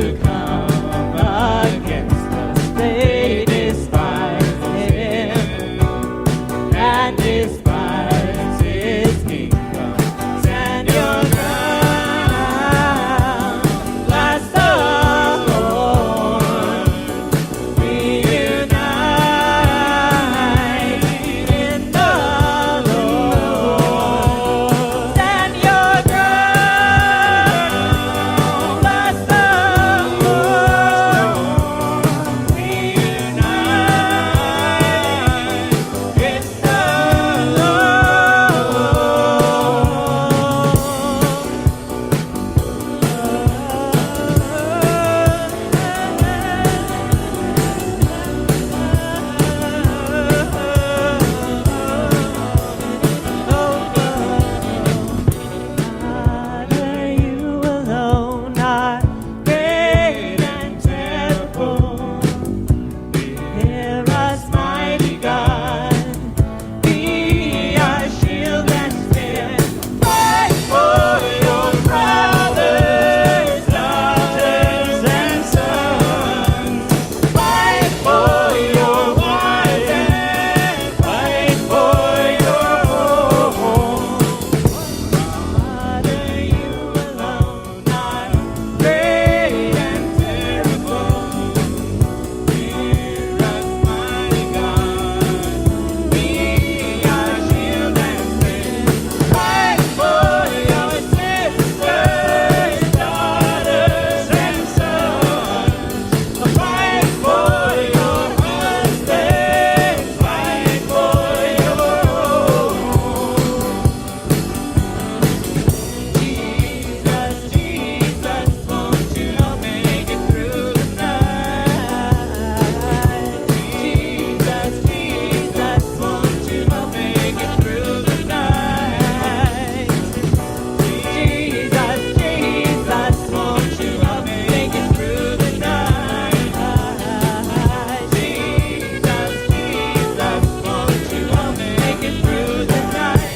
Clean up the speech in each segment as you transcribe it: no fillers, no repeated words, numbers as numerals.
to come against us. They despise him and despise his kingdom. Stand your ground, bless the Lord. We unite in the Lord. Stand your ground, bless the Lord. We unite in the Father, you alone are great and terrible. Hear us, mighty God. Be our shield and spear. Fight for your brothers, daughters, and sons. Fight for your wives and fight for your home. Father, you alone are great and terrible. Hear us, mighty God. Be our shield and spear. Fight for your sisters, daughters, and sons. Fight for your husbands. Fight for your home. Jesus, Jesus, won't you make it through the night? Jesus, Jesus, won't you make it through the night? Jesus, Jesus, won't you make it through the night? Jesus, Jesus, won't you make it through the night?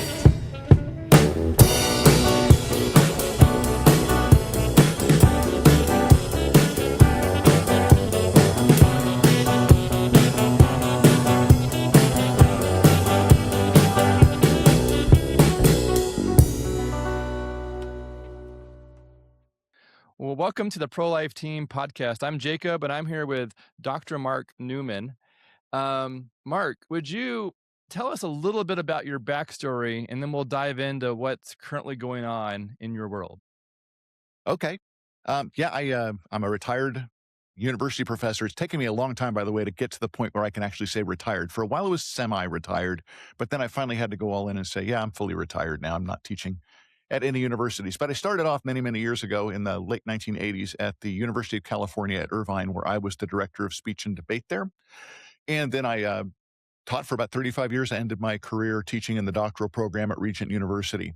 Well, welcome to the Prolife Team Podcast. I'm Jacob, and I'm here with Dr. Marc Newman. Marc, would you tell us a little bit about your backstory, and then we'll dive into what's currently going on in your world? Okay. I'm a retired university professor. It's taken me a long time, by the way, to get to the point where I can actually say retired. For a while, it was semi-retired, but then I finally had to go all in and say, yeah, I'm fully retired now. I'm not teaching at any universities. But I started off many, many years ago in the late 1980s at the University of California at Irvine, where I was the director of speech and debate there. And then I taught for about 35 years. I ended my career teaching in the doctoral program at Regent University.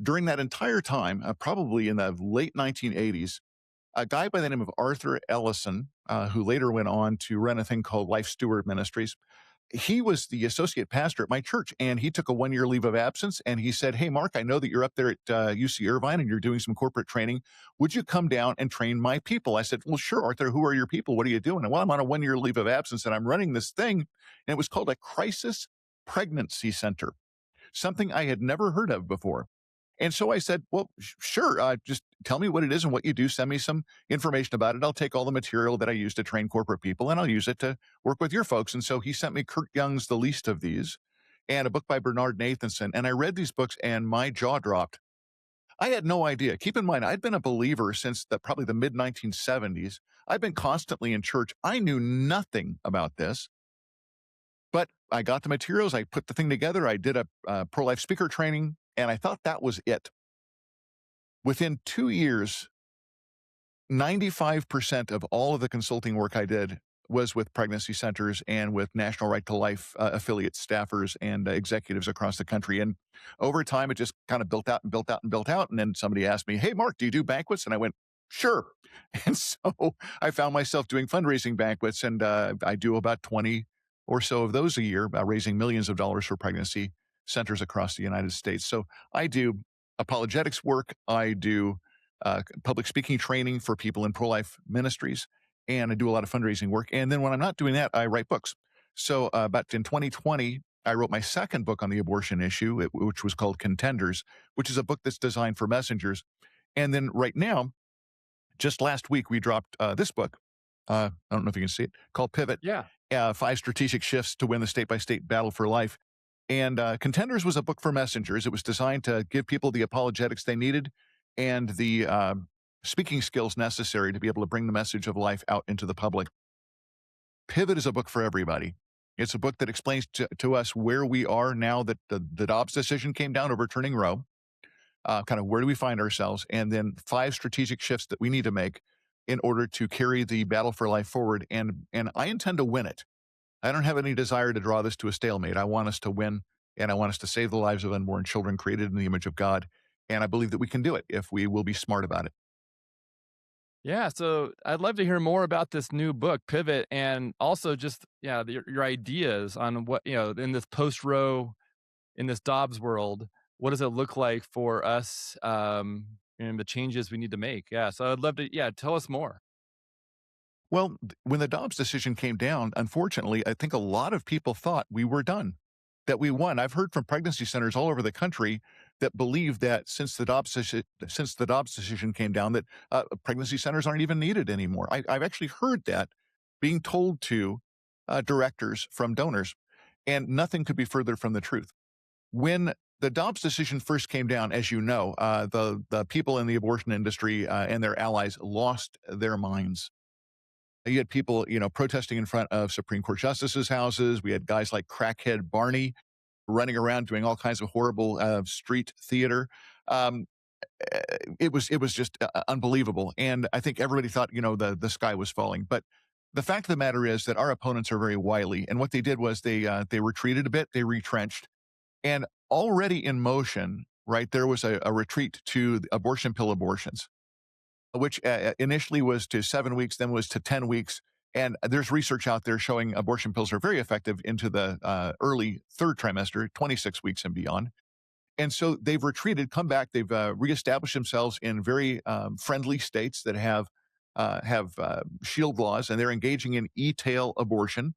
During that entire time, probably in the late 1980s, a guy by the name of Arthur Ellison, who later went on to run a thing called Life Steward Ministries, he was the associate pastor at my church, and he took a 1-year leave of absence, and he said, hey, Marc, I know that you're up there at UC Irvine and you're doing some corporate training. Would you come down and train my people? I said, well, sure, Arthur, who are your people? What are you doing? And well, I'm on a 1-year leave of absence, and I'm running this thing, and it was called a crisis pregnancy center, something I had never heard of before. And so I said, well, sure, just tell me what it is and what you do. Send me some information about it. I'll take all the material that I use to train corporate people, and I'll use it to work with your folks. And so he sent me Kurt Young's The Least of These and a book by Bernard Nathanson. And I read these books and my jaw dropped. I had no idea. Keep in mind, I'd been a believer since probably the mid-1970s. I've been constantly in church. I knew nothing about this. But I got the materials. I put the thing together. I did a pro-life speaker training, and I thought that was it. Within 2 years, 95% of all of the consulting work I did was with pregnancy centers and with National Right to Life affiliate staffers and executives across the country. And over time, it just kind of built out and built out and built out. And then somebody asked me, hey, Marc, do you do banquets? And I went, sure. And so I found myself doing fundraising banquets, and I do about 20 or so of those a year, raising millions of dollars for pregnancy centers across the United States. So I do apologetics work. I do public speaking training for people in pro-life ministries, and I do a lot of fundraising work. And then when I'm not doing that, I write books. So about in 2020, I wrote my second book on the abortion issue, which was called Contenders, which is a book that's designed for messengers. And then right now, just last week, we dropped this book. I don't know if you can see it, called Pivot. Yeah. 5 Strategic Shifts to Win the State-by-State Battle for Life. And Contenders was a book for messengers. It was designed to give people the apologetics they needed and the speaking skills necessary to be able to bring the message of life out into the public. Pivot is a book for everybody. It's a book that explains to us where we are now that the Dobs decision came down, overturning Roe, kind of where do we find ourselves, and then 5 strategic shifts that we need to make in order to carry the battle for life forward. And I intend to win it. I don't have any desire to draw this to a stalemate. I want us to win, and I want us to save the lives of unborn children created in the image of God. And I believe that we can do it if we will be smart about it. Yeah, so I'd love to hear more about this new book, Pivot, and also just your ideas on what in this post-Roe, in this Dobbs world, what does it look like for us, and the changes we need to make? Yeah, so I'd love to tell us more. Well, when the Dobbs decision came down, unfortunately, I think a lot of people thought we were done, that we won. I've heard from pregnancy centers all over the country that believe that since the Dobbs decision came down, that pregnancy centers aren't even needed anymore. I've actually heard that being told to directors from donors, and nothing could be further from the truth. When the Dobbs decision first came down, as you know, the people in the abortion industry and their allies lost their minds. You had people, protesting in front of Supreme Court justices' houses. We had guys like crackhead Barney running around doing all kinds of horrible street theater. Um, it was just unbelievable, and I think everybody thought, the sky was falling. But the fact of the matter is that our opponents are very wily, and what they did was they retreated a bit, they retrenched, and already in motion, right, there was a retreat to abortion pill abortions, which initially was to 7 weeks, then was to 10 weeks. And there's research out there showing abortion pills are very effective into the early third trimester, 26 weeks and beyond. And so they've retreated, come back. They've reestablished themselves in very friendly states that have shield laws, and they're engaging in e-tail abortion.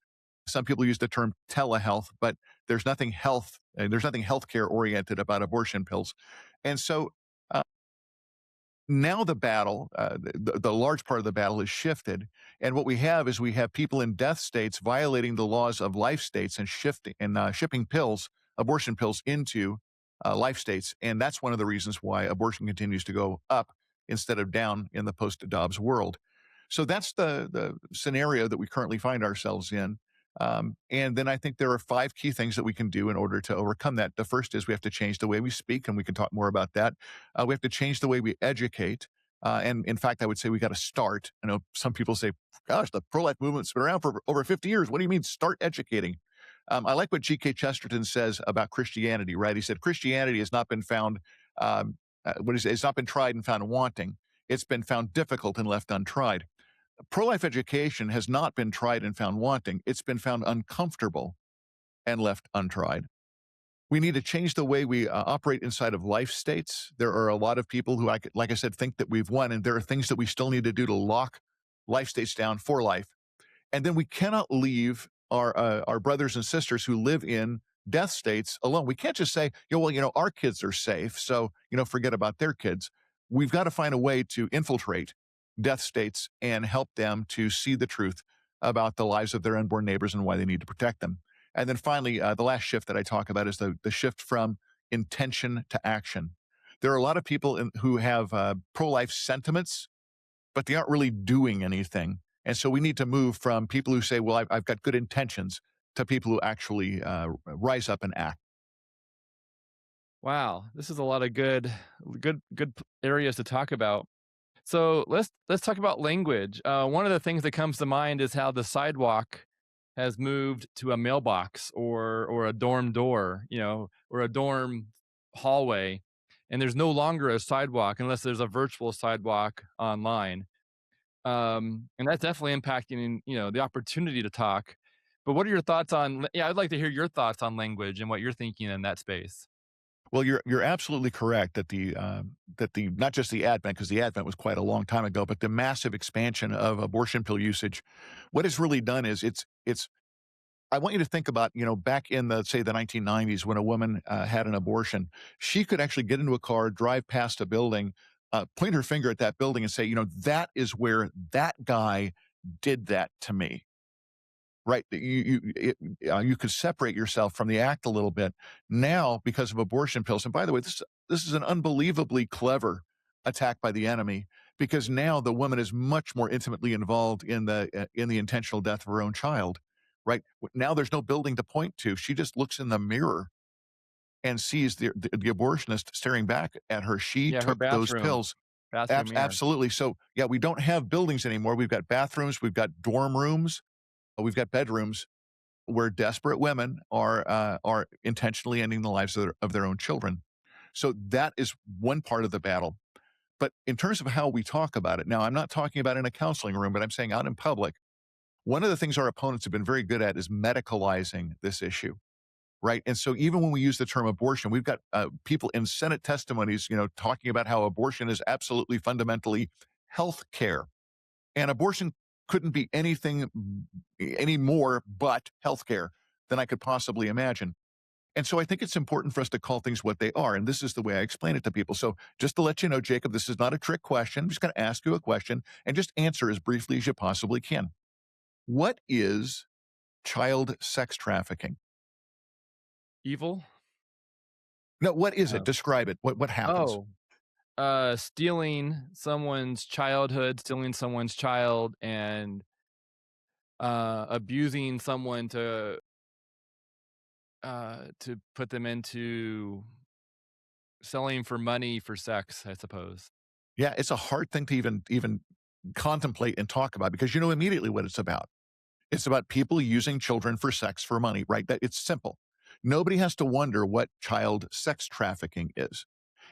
Some people use the term telehealth, but there's nothing healthcare oriented about abortion pills. And so now the battle, the large part of the battle is shifted. And what we have is people in death states violating the laws of life states and shipping pills, abortion pills, into life states. And that's one of the reasons why abortion continues to go up instead of down in the post-Dobbs world. So that's the scenario that we currently find ourselves in. And then I think there are 5 key things that we can do in order to overcome that. The first is we have to change the way we speak, and we can talk more about that. We have to change the way we educate. And in fact, I would say we got to start. I know some people say, gosh, the pro-life movement's been around for over 50 years. What do you mean start educating? I like what G.K. Chesterton says about Christianity, right? He said, Christianity has not been found, it's not been tried and found wanting. It's been found difficult and left untried. Pro-life education has not been tried and found wanting. It's been found uncomfortable and left untried. We need to change the way we operate inside of life states. There are a lot of people who, like I said, think that we've won, and there are things that we still need to do to lock life states down for life. And then we cannot leave our brothers and sisters who live in death states alone. We can't just say, our kids are safe, so, forget about their kids. We've got to find a way to infiltrate death states and help them to see the truth about the lives of their unborn neighbors and why they need to protect them. And then finally, the last shift that I talk about is the shift from intention to action. There are a lot of people who have pro-life sentiments, but they aren't really doing anything. And so we need to move from people who say, well, I've got good intentions, to people who actually rise up and act. Wow, this is a lot of good areas to talk about. So let's talk about language. One of the things that comes to mind is how the sidewalk has moved to a mailbox or a dorm door, or a dorm hallway, and there's no longer a sidewalk unless there's a virtual sidewalk online. And that's definitely impacting, the opportunity to talk. But what are your thoughts on? Yeah, I'd like to hear your thoughts on language and what you're thinking in that space. Well, you're absolutely correct that the not just the advent, because the advent was quite a long time ago, but the massive expansion of abortion pill usage, what it's really done is it's I want you to think about, back in the, say, the 1990s when a woman had an abortion, she could actually get into a car, drive past a building, point her finger at that building and say, that is where that guy did that to me. Right. You could separate yourself from the act a little bit now because of abortion pills. And by the way, this is an unbelievably clever attack by the enemy, because now the woman is much more intimately involved in the intentional death of her own child. Right now, there's no building to point to. She just looks in the mirror and sees the abortionist staring back at her. She Yeah, her took those bathroom pills. mirror. Absolutely. So yeah, we don't have buildings anymore. We've got bathrooms. We've got dorm rooms. We've got bedrooms where desperate women are intentionally ending the lives of their own children. So that is one part of the battle. But in terms of how we talk about it, now I'm not talking about in a counseling room, but I'm saying out in public. One of the things our opponents have been very good at is medicalizing this issue, right? And so even when we use the term abortion, we've got people in Senate testimonies, talking about how abortion is absolutely fundamentally health care. And abortion couldn't be anything any more but healthcare than I could possibly imagine. And so I think it's important for us to call things what they are. And this is the way I explain it to people. So just to let you know, Jacob, this is not a trick question. I'm just going to ask you a question and just answer as briefly as you possibly can. What is child sex trafficking? Evil? No, what is Oh. it? Describe it. What happens? Stealing someone's childhood, stealing someone's child, and abusing someone to put them into selling for money for sex, I suppose. Yeah, it's a hard thing to even contemplate and talk about, because you know immediately what it's about. It's about people using children for sex for money, right? That it's simple. Nobody has to wonder what child sex trafficking is.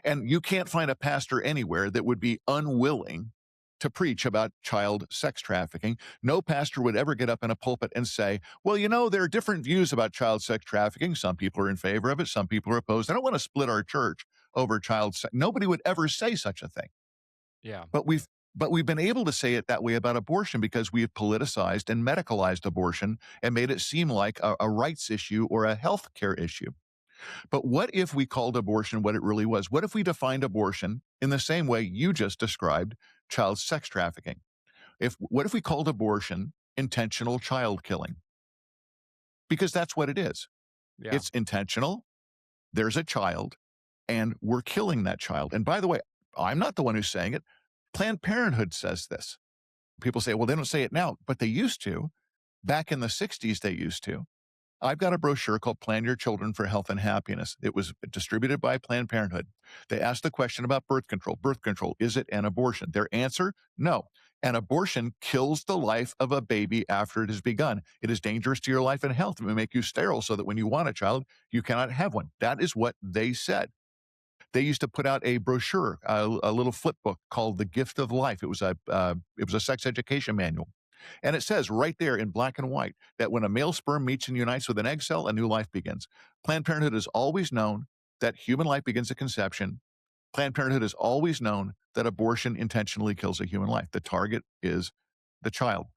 And you can't find a pastor anywhere that would be unwilling to preach about child sex trafficking. No pastor would ever get up in a pulpit and say, well, there are different views about child sex trafficking. Some people are in favor of it. Some people are opposed. I don't want to split our church over child sex. Nobody would ever say such a thing. Yeah. But we've been able to say it that way about abortion because we have politicized and medicalized abortion and made it seem like a rights issue or a health care issue. But what if we called abortion what it really was? What if we defined abortion in the same way you just described child sex trafficking? What if we called abortion intentional child killing? Because that's what it is. Yeah. It's intentional. There's a child, and we're killing that child. And by the way, I'm not the one who's saying it. Planned Parenthood says this. People say, well, they don't say it now, but they used to. Back in the 60s, they used to. I've got a brochure called Plan Your Children for Health and Happiness. It was distributed by Planned Parenthood. They asked the question about birth control. Birth control, is it an abortion? Their answer, no. An abortion kills the life of a baby after it has begun. It is dangerous to your life and health. It may make you sterile so that when you want a child, you cannot have one. That is what they said. They used to put out a brochure, a little flip book called The Gift of Life. It was a sex education manual. And it says right there in black and white that when a male sperm meets and unites with an egg cell, a new life begins. Planned Parenthood has always known that human life begins at conception. Planned Parenthood has always known that abortion intentionally kills a human life. The target is the child.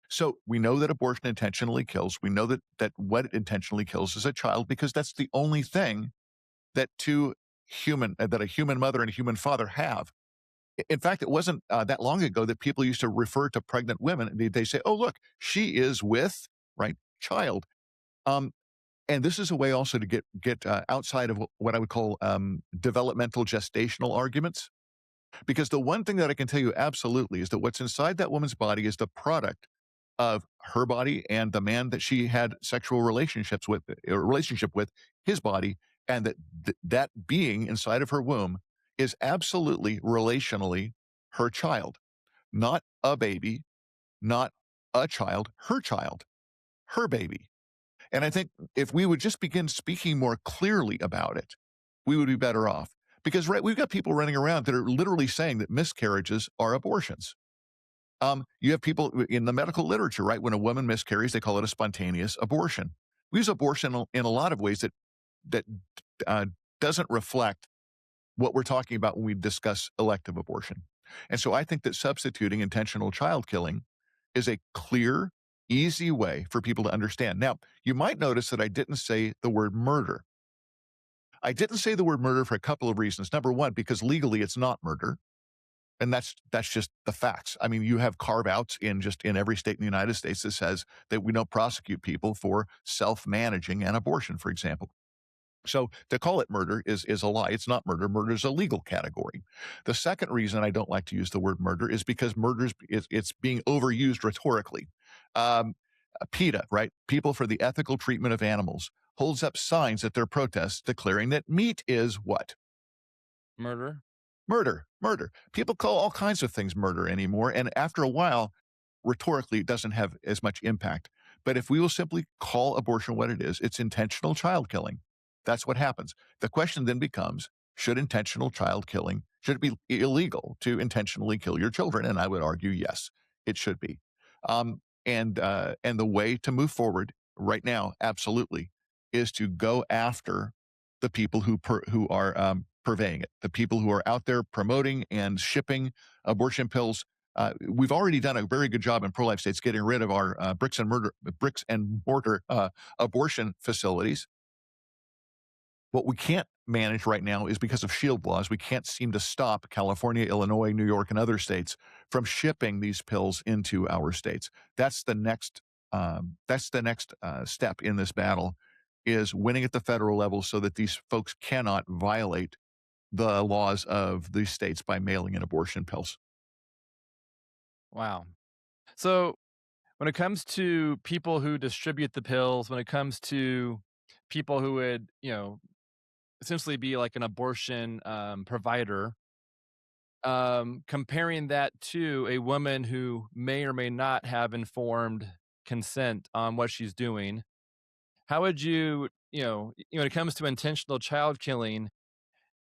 So we know that abortion intentionally kills. We know that what it intentionally kills is a child, because that's the only thing that a human mother and a human father have. In fact, it wasn't that long ago that people used to refer to pregnant women. They say, oh, look, she is with, right, child. And this is a way also to get outside of what I would call developmental gestational arguments. Because the one thing that I can tell you absolutely is that what's inside that woman's body is the product of her body and the man that she had sexual relationship with, his body, and that being inside of her womb is absolutely relationally her child, not a baby, not a child, her baby. And I think if we would just begin speaking more clearly about it, we would be better off. Because we've got people running around that are literally saying that miscarriages are abortions. You have people in the medical literature, right? When a woman miscarries, they call it a spontaneous abortion. We use abortion in a lot of ways that doesn't reflect what we're talking about when we discuss elective abortion. And so I think that substituting intentional child killing is a clear, easy way for people to understand. Now, you might notice that I didn't say the word murder. I didn't say the word murder for a couple of reasons. Number one, because legally it's not murder. And that's just the facts. I mean, you have carve-outs in every state in the United States that says that we don't prosecute people for self-managing an abortion, for example. So to call it murder is a lie. It's not murder. Murder is a legal category. The second reason I don't like to use the word murder is because murder it's being overused rhetorically. PETA, right? People for the Ethical Treatment of Animals, holds up signs at their protests declaring that meat is what? Murder. Murder. People call all kinds of things murder anymore. And after a while, rhetorically, it doesn't have as much impact. But if we will simply call abortion what it is, it's intentional child killing. That's what happens. The question then becomes, should it be illegal to intentionally kill your children? And I would argue, yes, it should be. And the way to move forward right now, absolutely, is to go after the people who are purveying it, the people who are out there promoting and shipping abortion pills. We've already done a very good job in pro-life states getting rid of our bricks and mortar abortion facilities. What we can't manage right now is because of shield laws. We can't seem to stop California, Illinois, New York, and other states from shipping these pills into our states. That's the next step in this battle, is winning at the federal level so that these folks cannot violate the laws of these states by mailing in abortion pills. Wow. So when it comes to people who distribute the pills, when it comes to people who would, essentially be like an abortion provider, comparing that to a woman who may or may not have informed consent on what she's doing, how would you, when it comes to intentional child killing,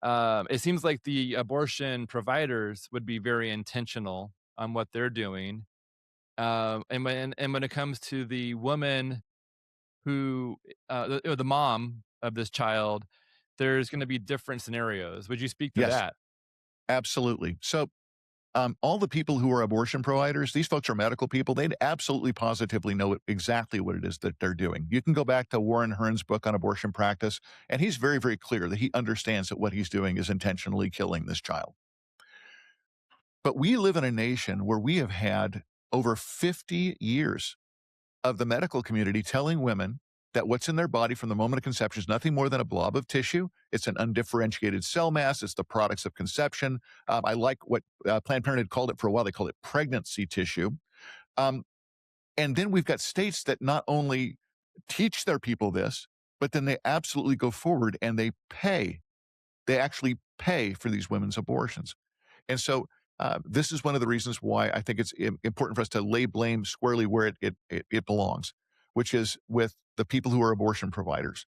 it seems like the abortion providers would be very intentional on what they're doing. And when it comes to the woman who, the mom of this child, there's going to be different scenarios. Would you speak to Yes, that? absolutely. So all the people who are abortion providers, these folks are medical people. They'd absolutely positively know exactly what it is that they're doing. You can go back to Warren Hearn's book on abortion practice, and he's very, very clear that he understands that what he's doing is intentionally killing this child. But we live in a nation where we have had over 50 years of the medical community telling women that what's in their body from the moment of conception is nothing more than a blob of tissue. It's an undifferentiated cell mass. It's the products of conception. I like what Planned Parenthood called it for a while. They called it pregnancy tissue. And then we've got states that not only teach their people this, but then they absolutely go forward and they pay. They actually pay for these women's abortions. And so this is one of the reasons why I think it's important for us to lay blame squarely where it belongs, which is with the people who are abortion providers.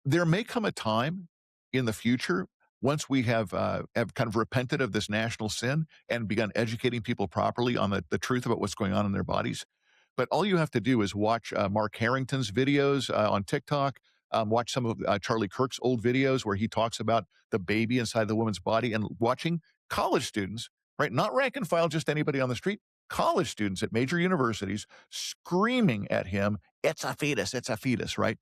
There may come a time in the future, once we have kind of repented of this national sin and begun educating people properly on the truth about what's going on in their bodies. But all you have to do is watch Mark Harrington's videos on TikTok, watch some of Charlie Kirk's old videos where he talks about the baby inside the woman's body, and watching college students, right? Not rank and file, just anybody on the street, college students at major universities screaming at him, it's a fetus, right?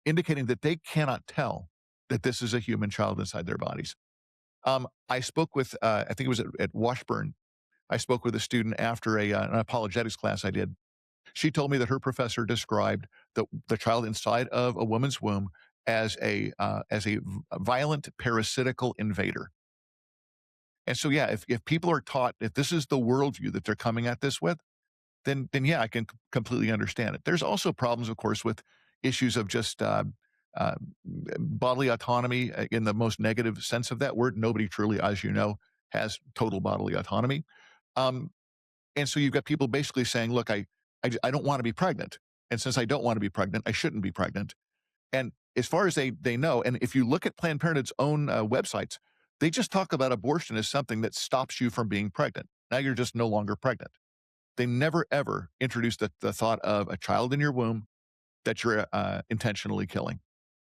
Indicating that they cannot tell that this is a human child inside their bodies. I spoke with, I think it was at Washburn, I spoke with a student after an apologetics class I did. She told me that her professor described the child inside of a woman's womb as a violent parasitical invader. And so, yeah, if people are taught, if this is the worldview that they're coming at this with, then yeah, I can completely understand it. There's also problems, of course, with issues of just bodily autonomy in the most negative sense of that word. Nobody truly, as you know, has total bodily autonomy. And so you've got people basically saying, look, I don't want to be pregnant. And since I don't want to be pregnant, I shouldn't be pregnant. And as far as they know, and if you look at Planned Parenthood's own websites, they just talk about abortion as something that stops you from being pregnant. Now you're just no longer pregnant. They never, ever introduced the thought of a child in your womb that you're intentionally killing.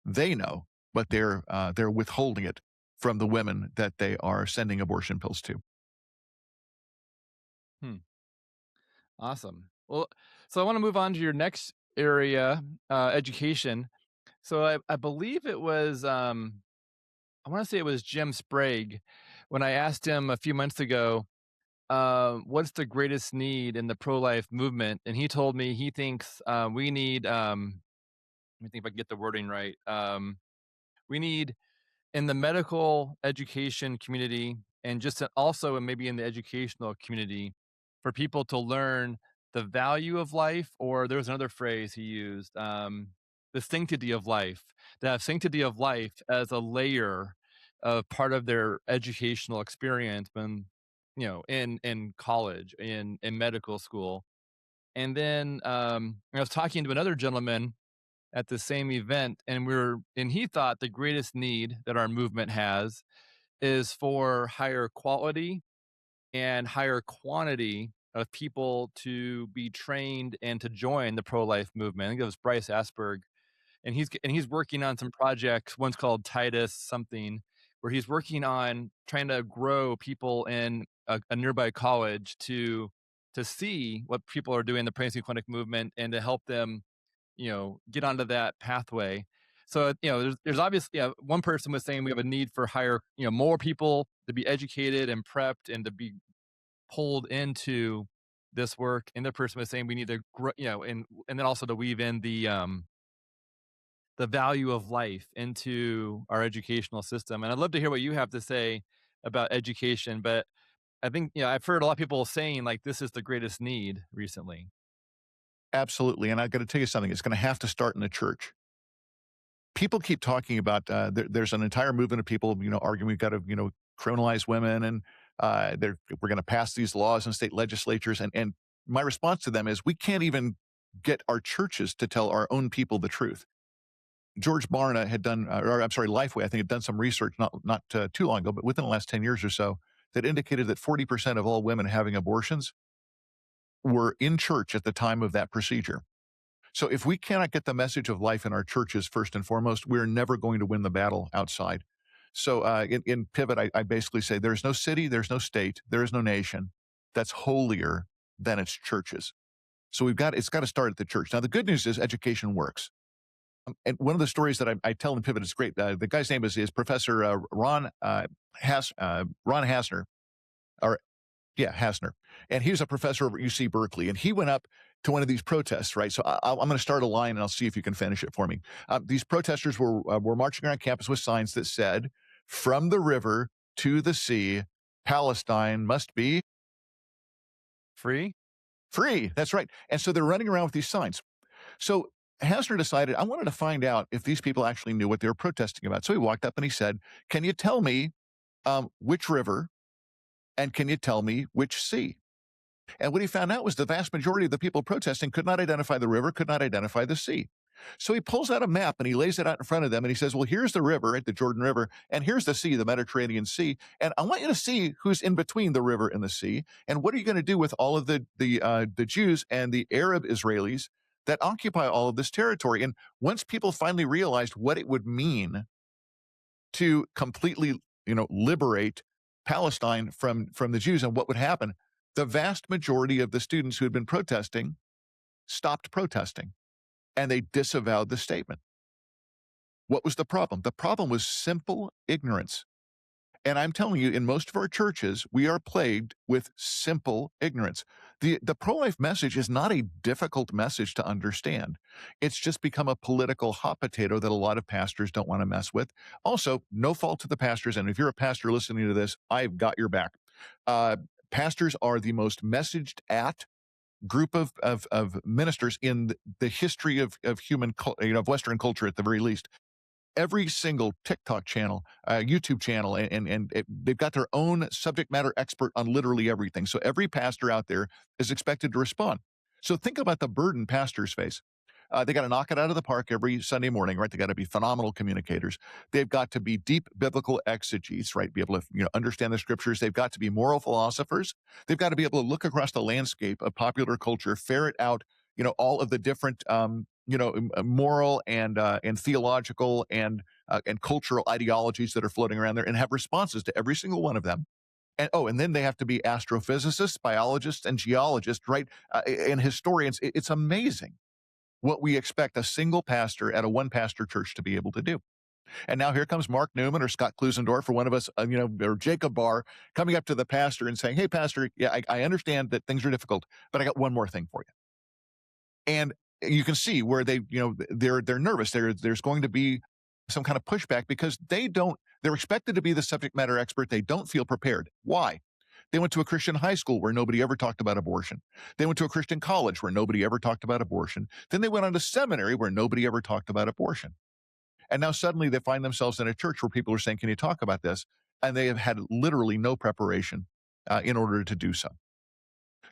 They know but they're withholding it from the women that they are sending abortion pills to. Hmm. Awesome. Well, so I want to move on to your next area, education. So I believe it was, I want to say it was Jim Sprague when I asked him a few months ago, what's the greatest need in the pro-life movement? And he told me he thinks we need, let me think if I can get the wording right. We need in the medical education community and just also maybe in the educational community for people to learn the value of life, or there was another phrase he used, the sanctity of life, to have sanctity of life as a layer of part of their educational experience when, in college, in medical school. And then I was talking to another gentleman at the same event, and he thought the greatest need that our movement has is for higher quality and higher quantity of people to be trained and to join the pro-life movement. I think it was Bryce Asperg, and he's working on some projects. One's called Titus something, where he's working on trying to grow people in a nearby college to see what people are doing in the pregnancy clinic movement and to help them, get onto that pathway. So, there's obviously, one person was saying we have a need for higher, more people to be educated and prepped and to be pulled into this work. And the person was saying we need to grow, and then also to weave in the value of life into our educational system. And I'd love to hear what you have to say about education, but I think, I've heard a lot of people saying like this is the greatest need recently. Absolutely. And I got to tell you something, it's going to have to start in the church. People keep talking about there's an entire movement of people, arguing we've got to, criminalize women, and we're going to pass these laws in state legislatures. And my response to them is we can't even get our churches to tell our own people the truth. George Barna had done, Lifeway, I think, had done some research not too long ago, but within the last 10 years or so, that indicated that 40% of all women having abortions were in church at the time of that procedure. So if we cannot get the message of life in our churches first and foremost, we're never going to win the battle outside. So in Pivot, I basically say there's no city, there's no state, there is no nation that's holier than its churches. So it's got to start at the church. Now, the good news is education works. And one of the stories that I tell in Pivot is great. The guy's name is Professor Ron Hassner, Hassner. And he was a professor over at UC Berkeley. And he went up to one of these protests, right? So I'm going to start a line and I'll see if you can finish it for me. These protesters were marching around campus with signs that said, "From the river to the sea, Palestine must be Free? free." That's right. And so they're running around with these signs. So Hassner decided, I wanted to find out if these people actually knew what they were protesting about. So he walked up and he said, "Can you tell me which river, and can you tell me which sea?" And what he found out was the vast majority of the people protesting could not identify the river, could not identify the sea. So he pulls out a map and he lays it out in front of them and he says, "Well, here's the river, the Jordan River, and here's the sea, the Mediterranean Sea. And I want you to see who's in between the river and the sea. And what are you going to do with all of the Jews and the Arab Israelis that occupy all of this territory?" And once people finally realized what it would mean to completely, liberate Palestine from the Jews and what would happen, the vast majority of the students who had been protesting stopped protesting and they disavowed the statement. What was the problem? The problem was simple ignorance. And I'm telling you, in most of our churches, we are plagued with simple ignorance. The pro-life message is not a difficult message to understand. It's just become a political hot potato that a lot of pastors don't want to mess with. Also, no fault to the pastors. And if you're a pastor listening to this, I've got your back. Pastors are the most messaged at group of ministers in the history of human, of Western culture at the very least. Every single TikTok channel, YouTube channel, and they've got their own subject matter expert on literally everything. So every pastor out there is expected to respond. So think about the burden pastors face. They got to knock it out of the park every Sunday morning, right? They got to be phenomenal communicators. They've got to be deep biblical exegetes, right? Be able to understand the scriptures. They've got to be moral philosophers. They've got to be able to look across the landscape of popular culture, ferret out all of the different moral and theological and cultural ideologies that are floating around there, and have responses to every single one of them. And then they have to be astrophysicists, biologists, and geologists, right? And historians. It's amazing what we expect a single pastor at a one pastor church to be able to do. And now here comes Marc Newman or Scott Klusendorf or one of us, or Jacob Barr coming up to the pastor and saying, "Hey, pastor, yeah, I understand that things are difficult, but I got one more thing for you." And you can see where they're nervous. There's going to be some kind of pushback because they're expected to be the subject matter expert. They don't feel prepared. Why? They went to a Christian high school where nobody ever talked about abortion. They went to a Christian college where nobody ever talked about abortion. Then they went on to seminary where nobody ever talked about abortion. And now suddenly they find themselves in a church where people are saying, "Can you talk about this?" And they have had literally no preparation in order to do so.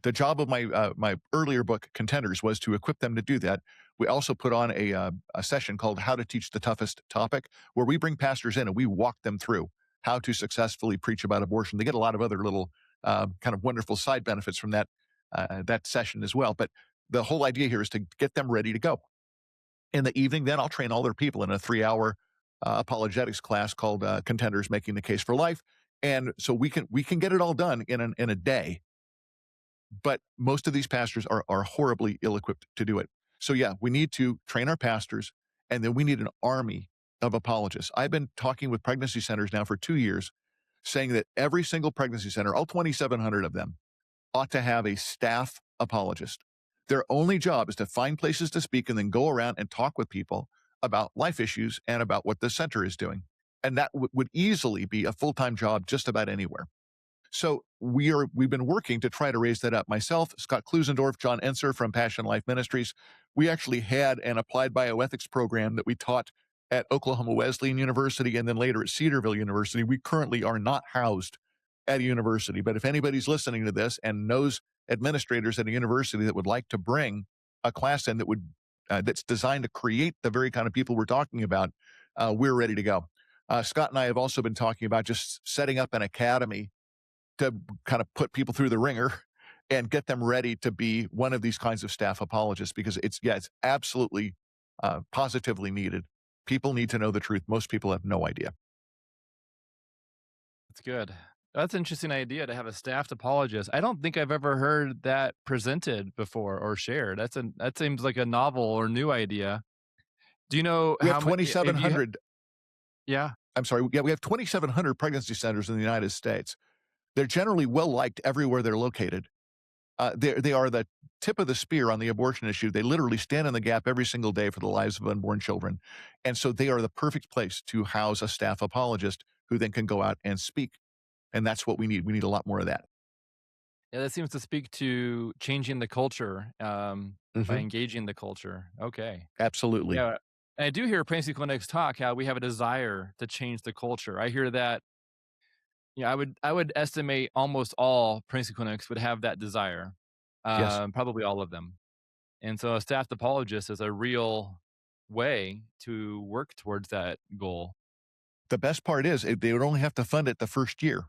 The job of my earlier book, Contenders, was to equip them to do that. We also put on a session called How to Teach the Toughest Topic, where we bring pastors in and we walk them through how to successfully preach about abortion. They get a lot of other little kind of wonderful side benefits from that session as well. But the whole idea here is to get them ready to go. In the evening, then I'll train all their people in a 3-hour apologetics class called Contenders, Making the Case for Life. And so we can get it all done in a day. But most of these pastors are horribly ill-equipped to do it. So yeah, we need to train our pastors, and then we need an army of apologists. I've been talking with pregnancy centers now for 2 years, saying that every single pregnancy center, all 2,700 of them, ought to have a staff apologist. Their only job is to find places to speak and then go around and talk with people about life issues and about what the center is doing. And that would easily be a full-time job just about anywhere. So we've been working to try to raise that up. Myself, Scott Klusendorf, John Enser from Passion Life Ministries, we actually had an applied bioethics program that we taught at Oklahoma Wesleyan University and then later at Cedarville University. We currently are not housed at a university, but if anybody's listening to this and knows administrators at a university that would like to bring a class in that's designed to create the very kind of people we're talking about, we're ready to go. Scott and I have also been talking about just setting up an academy to kind of put people through the ringer and get them ready to be one of these kinds of staff apologists, because it's absolutely positively needed. People need to know the truth. Most people have no idea. That's good. That's an interesting idea to have a staffed apologist. I don't think I've ever heard that presented before or shared. That seems like a novel or new idea. Do you know We have how many? 2,700. Yeah. I'm sorry. Yeah, we have 2,700 pregnancy centers in the United States. They're generally well liked everywhere they're located. They are the tip of the spear on the abortion issue. They literally stand in the gap every single day for the lives of unborn children. And so they are the perfect place to house a staff apologist who then can go out and speak. And that's what we need. We need a lot more of that. Yeah, that seems to speak to changing the culture by engaging the culture. Okay. Absolutely. Yeah. And I do hear pregnancy clinics talk how we have a desire to change the culture. I hear that. Yeah, I would estimate almost all pregnancy clinics would have that desire. Yes. Probably all of them. And so a staffed apologist is a real way to work towards that goal. The best part is they would only have to fund it the first year.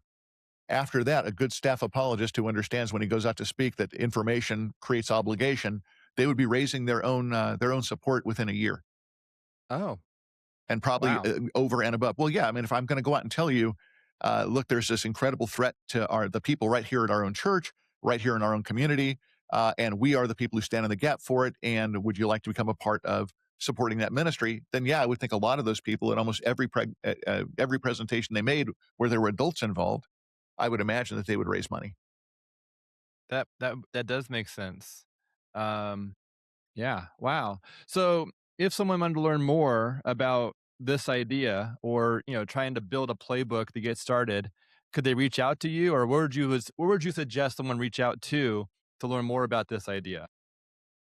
After that, a good staff apologist who understands when he goes out to speak that information creates obligation, they would be raising their own support within a year. Oh, And probably wow. over and above. Well, yeah, I mean, if I'm going to go out and tell you, look, there's this incredible threat to the people right here at our own church, right here in our own community, and we are the people who stand in the gap for it, and would you like to become a part of supporting that ministry? Then yeah, I would think a lot of those people at almost every presentation they made where there were adults involved, I would imagine that they would raise money. That does make sense. Yeah. Wow. So if someone wanted to learn more about this idea, or trying to build a playbook to get started, could they reach out to you, or where would you suggest someone reach out to learn more about this idea?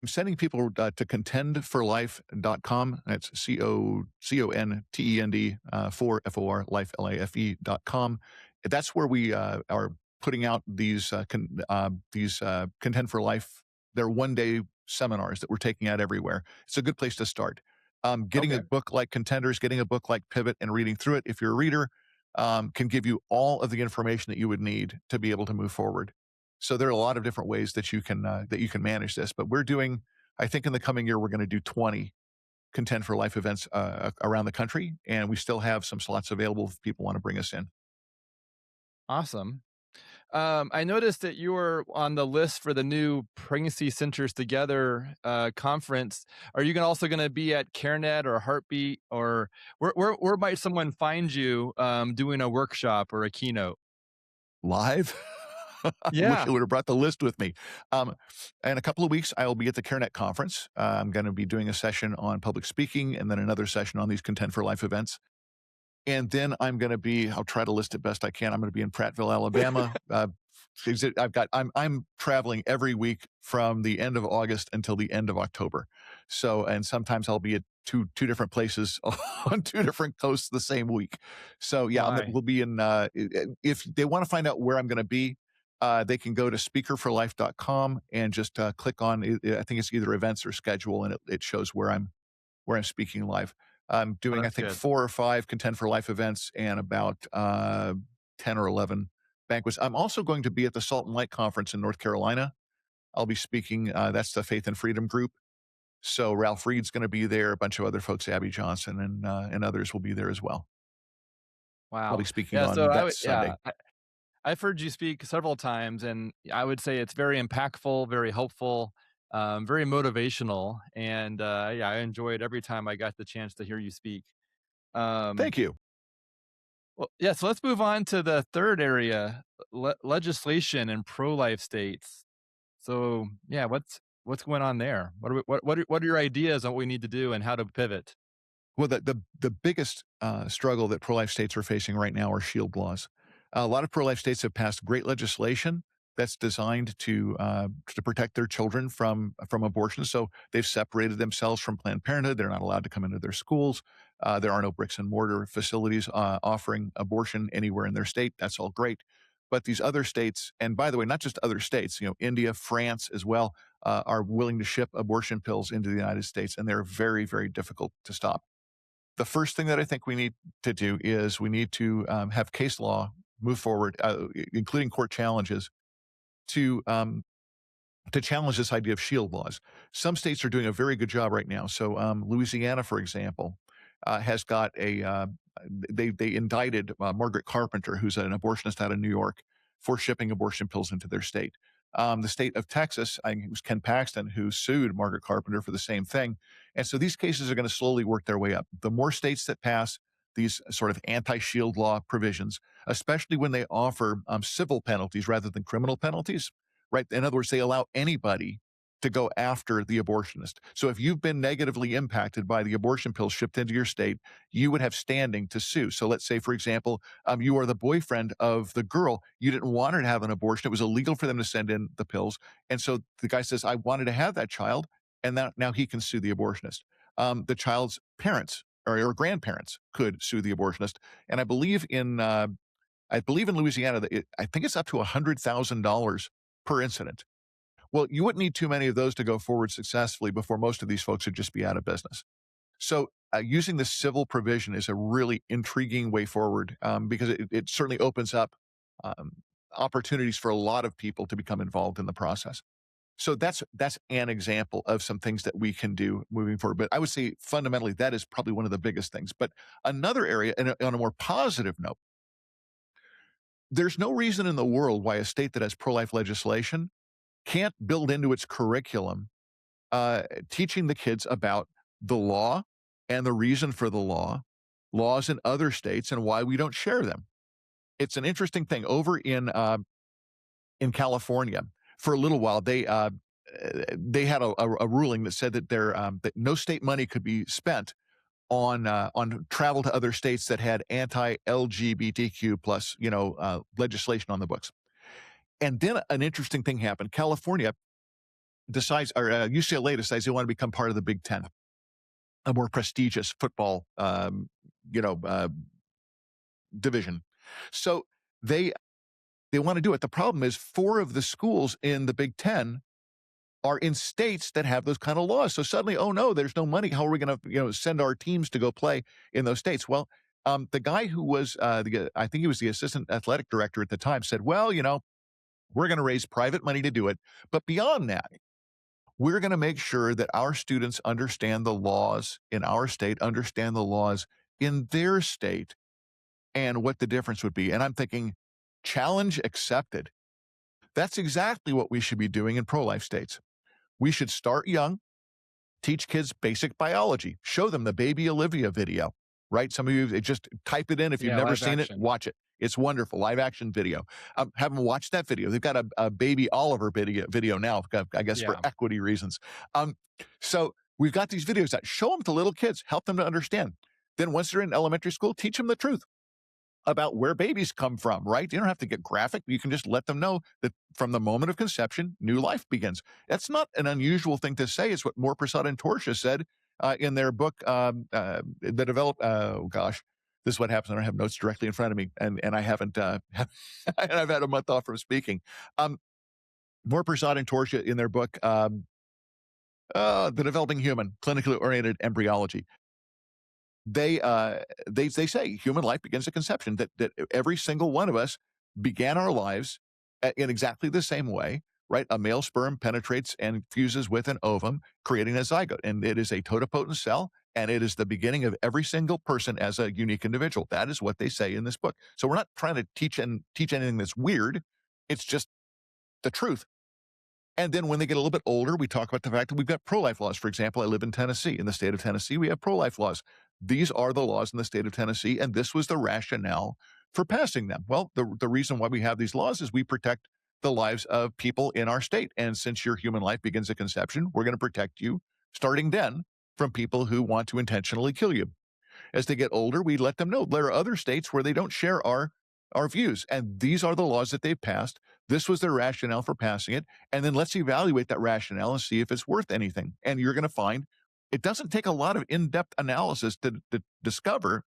I'm sending people to contendforlife.com. That's CONTEND for FOR, life, LIFE.com. That's where we are putting out these Contend for Life. They're one-day seminars that we're taking out everywhere. It's a good place to start. Getting a book like Contenders, getting a book like Pivot, and reading through it, if you're a reader, can give you all of the information that you would need to be able to move forward. So there are a lot of different ways that you can manage this. But we're doing, I think in the coming year, we're going to do 20 Contend for Life events around the country. And we still have some slots available if people want to bring us in. Awesome. I noticed that you were on the list for the new Pregnancy Centers Together conference. Are you also going to be at CareNet or Heartbeat, or where might someone find you doing a workshop or a keynote? Live? I wish Yeah. I would have brought the list with me. In a couple of weeks, I will be at the CareNet conference. I'm going to be doing a session on public speaking and then another session on these Contend for Life events. And then I'm going to be, I'll try to list it best I can. I'm going to be in Prattville, Alabama. I'm traveling every week from the end of August until the end of October. So, and sometimes I'll be at two different places on two different coasts the same week. So yeah, we'll be in, if they want to find out where I'm going to be, they can go to speakerforlife.com and just click on, I think it's either events or schedule, and it shows where I'm speaking live. I'm doing, I think, good. 4 or 5 Contend for Life events and about 10 or 11 banquets. I'm also going to be at the Salt and Light Conference in North Carolina. I'll be speaking. That's the Faith and Freedom group. So Ralph Reed's going to be there. A bunch of other folks, Abby Johnson and others will be there as well. Wow. I'll be speaking on that Sunday. I've heard you speak several times, and I would say it's very impactful, very helpful, very motivational. And I enjoy it every time I got the chance to hear you speak. Thank you. Well, yeah, so let's move on to the third area, legislation in pro-life states. So, yeah, what's going on there? What are your ideas on what we need to do and how to pivot? Well, the biggest struggle that pro-life states are facing right now are shield laws. A lot of pro-life states have passed great legislation that's designed to protect their children from abortion. So they've separated themselves from Planned Parenthood. They're not allowed to come into their schools. There are no bricks and mortar facilities offering abortion anywhere in their state. That's all great. But these other states, and by the way, not just other states, India, France as well, are willing to ship abortion pills into the United States, and they're very, very difficult to stop. The first thing that I think we need to do is we need to have case law move forward, including court challenges, to challenge this idea of shield laws. Some states are doing a very good job right now. So Louisiana, for example, has got they indicted Margaret Carpenter, who's an abortionist out of New York, for shipping abortion pills into their state. The state of Texas, I think it was Ken Paxton, who sued Margaret Carpenter for the same thing. And so these cases are going to slowly work their way up. The more states that pass these sort of anti-shield law provisions, especially when they offer civil penalties rather than criminal penalties, right? In other words, they allow anybody to go after the abortionist. So if you've been negatively impacted by the abortion pills shipped into your state, you would have standing to sue. So let's say, for example, you are the boyfriend of the girl. You didn't want her to have an abortion. It was illegal for them to send in the pills. And so the guy says, I wanted to have that child. And now he can sue the abortionist. The child's parents or grandparents could sue the abortionist. And I believe in Louisiana, I think it's up to $100,000 per incident. Well, you wouldn't need too many of those to go forward successfully before most of these folks would just be out of business. So using the civil provision is a really intriguing way forward because it certainly opens up opportunities for a lot of people to become involved in the process. So that's an example of some things that we can do moving forward. But I would say fundamentally that is probably one of the biggest things. But another area, and on a more positive note, there's no reason in the world why a state that has pro-life legislation can't build into its curriculum teaching the kids about the law and the reason for the laws in other states, and why we don't share them. It's an interesting thing. Over in California, for a little while, they had a ruling that said that that no state money could be spent on travel to other states that had anti-LGBTQ plus legislation on the books. And then an interesting thing happened. California decides, or UCLA decides they want to become part of the Big Ten, a more prestigious football, division. So they want to do it. The problem is 4 of the schools in the Big Ten are in states that have those kind of laws. So suddenly, oh no, there's no money. How are we going to send our teams to go play in those states? Well, the guy who was I think he was the assistant athletic director at the time said, well, we're going to raise private money to do it. But beyond that, we're going to make sure that our students understand the laws in our state, understand the laws in their state, and what the difference would be. And I'm thinking, challenge accepted. That's exactly what we should be doing in pro-life states. We should start young, teach kids basic biology, show them the Baby Olivia video, right? Some of you just type it in. If you've never live seen action. it, watch it. It's wonderful, live action video. Have them watch that video. They've got a Baby Oliver video now, I guess, for Yeah. equity reasons. So we've got these videos that show them to little kids, help them to understand. Then once they're in elementary school, teach them the truth about where babies come from, right? You don't have to get graphic. You can just let them know that from the moment of conception, new life begins. That's not an unusual thing to say. It's what More Prasad and Torsha said in their book, The Develop. Oh gosh, this is what happens when I have notes directly in front of me, and I haven't. And I've had a month off from speaking. More Prasad and Torsha in their book, The Developing Human: Clinically Oriented Embryology. They say human life begins at conception, that every single one of us began our lives in exactly the same way, right? A male sperm penetrates and fuses with an ovum, creating a zygote. And it is a totipotent cell, and it is the beginning of every single person as a unique individual. That is what they say in this book. So we're not trying to teach anything that's weird. It's just the truth. And then when they get a little bit older, we talk about the fact that we've got pro-life laws. For example, I live in Tennessee. In the state of Tennessee, we have pro-life laws. These are the laws in the state of Tennessee, and this was the rationale for passing them. Well, the reason why we have these laws is we protect the lives of people in our state. And since your human life begins at conception, we're going to protect you starting then from people who want to intentionally kill you. As they get older, we let them know there are other states where they don't share our views, and these are the laws that they've passed. This was their rationale for passing it, and then let's evaluate that rationale and see if it's worth anything. And you're going to find it doesn't take a lot of in-depth analysis to discover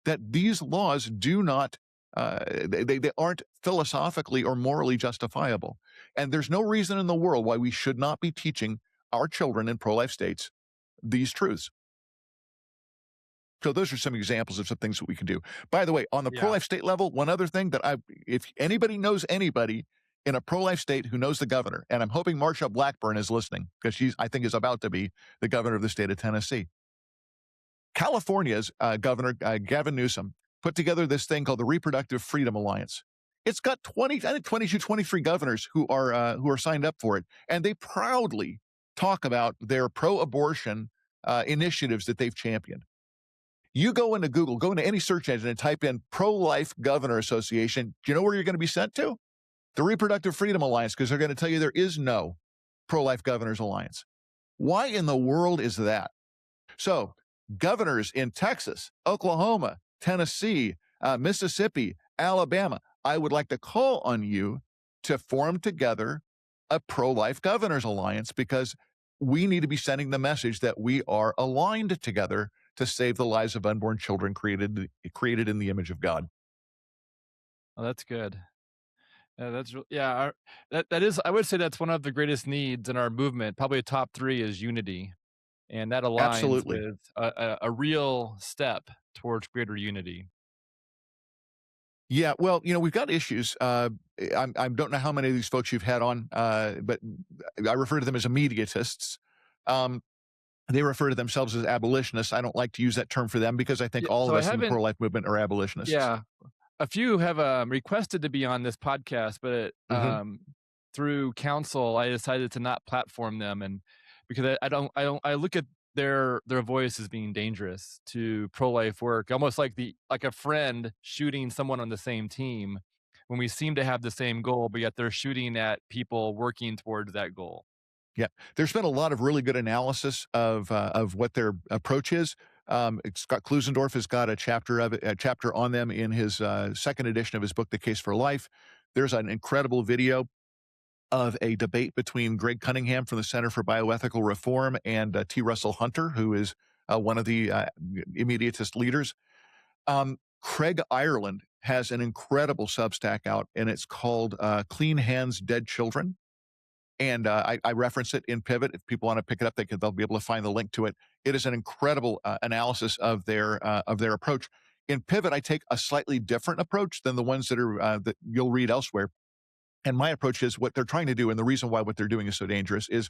that these laws do not, they aren't philosophically or morally justifiable. And there's no reason in the world why we should not be teaching our children in pro-life states these truths. So those are some examples of some things that we can do. By the way, on the pro-life state level, one other thing that if anybody knows anybody in a pro-life state who knows the governor, and I'm hoping Marsha Blackburn is listening because I think is about to be the governor of the state of Tennessee. California's governor, Gavin Newsom, put together this thing called the Reproductive Freedom Alliance. It's got 22, 23 governors who are signed up for it, and they proudly talk about their pro-abortion initiatives that they've championed. You go into Google, go into any search engine and type in Pro-Life Governor Association. Do you know where you're going to be sent to? The Reproductive Freedom Alliance, because they're going to tell you there is no Pro-Life Governors Alliance. Why in the world is that? So governors in Texas, Oklahoma, Tennessee, Mississippi, Alabama, I would like to call on you to form together a Pro-Life Governors Alliance, because we need to be sending the message that we are aligned together to save the lives of unborn children created in the image of God. Oh, that's good. That is. I would say that's one of the greatest needs in our movement. Probably top 3 is unity, and that aligns Absolutely. with a real step towards greater unity. Yeah, well, we've got issues. I don't know how many of these folks you've had on, but I refer to them as immediatists. They refer to themselves as abolitionists. I don't like to use that term for them because I think all of us in the pro-life movement are abolitionists. Yeah. A few have requested to be on this podcast, but through counsel, I decided to not platform them, and because I look at their voice as being dangerous to pro-life work, almost like a friend shooting someone on the same team when we seem to have the same goal, but yet they're shooting at people working towards that goal. Yeah, there's been a lot of really good analysis of what their approach is. Scott Klusendorf has got a chapter on them in his second edition of his book, The Case for Life. There's an incredible video of a debate between Greg Cunningham from the Center for Bioethical Reform and T. Russell Hunter, who is one of the immediatist leaders. Craig Ireland has an incredible Substack out, and it's called Clean Hands, Dead Children. And I reference it in Pivot. If people want to pick it up, they'll be able to find the link to it. It is an incredible analysis of their approach. In Pivot, I take a slightly different approach than the ones that you'll read elsewhere. And my approach is what they're trying to do, and the reason why what they're doing is so dangerous is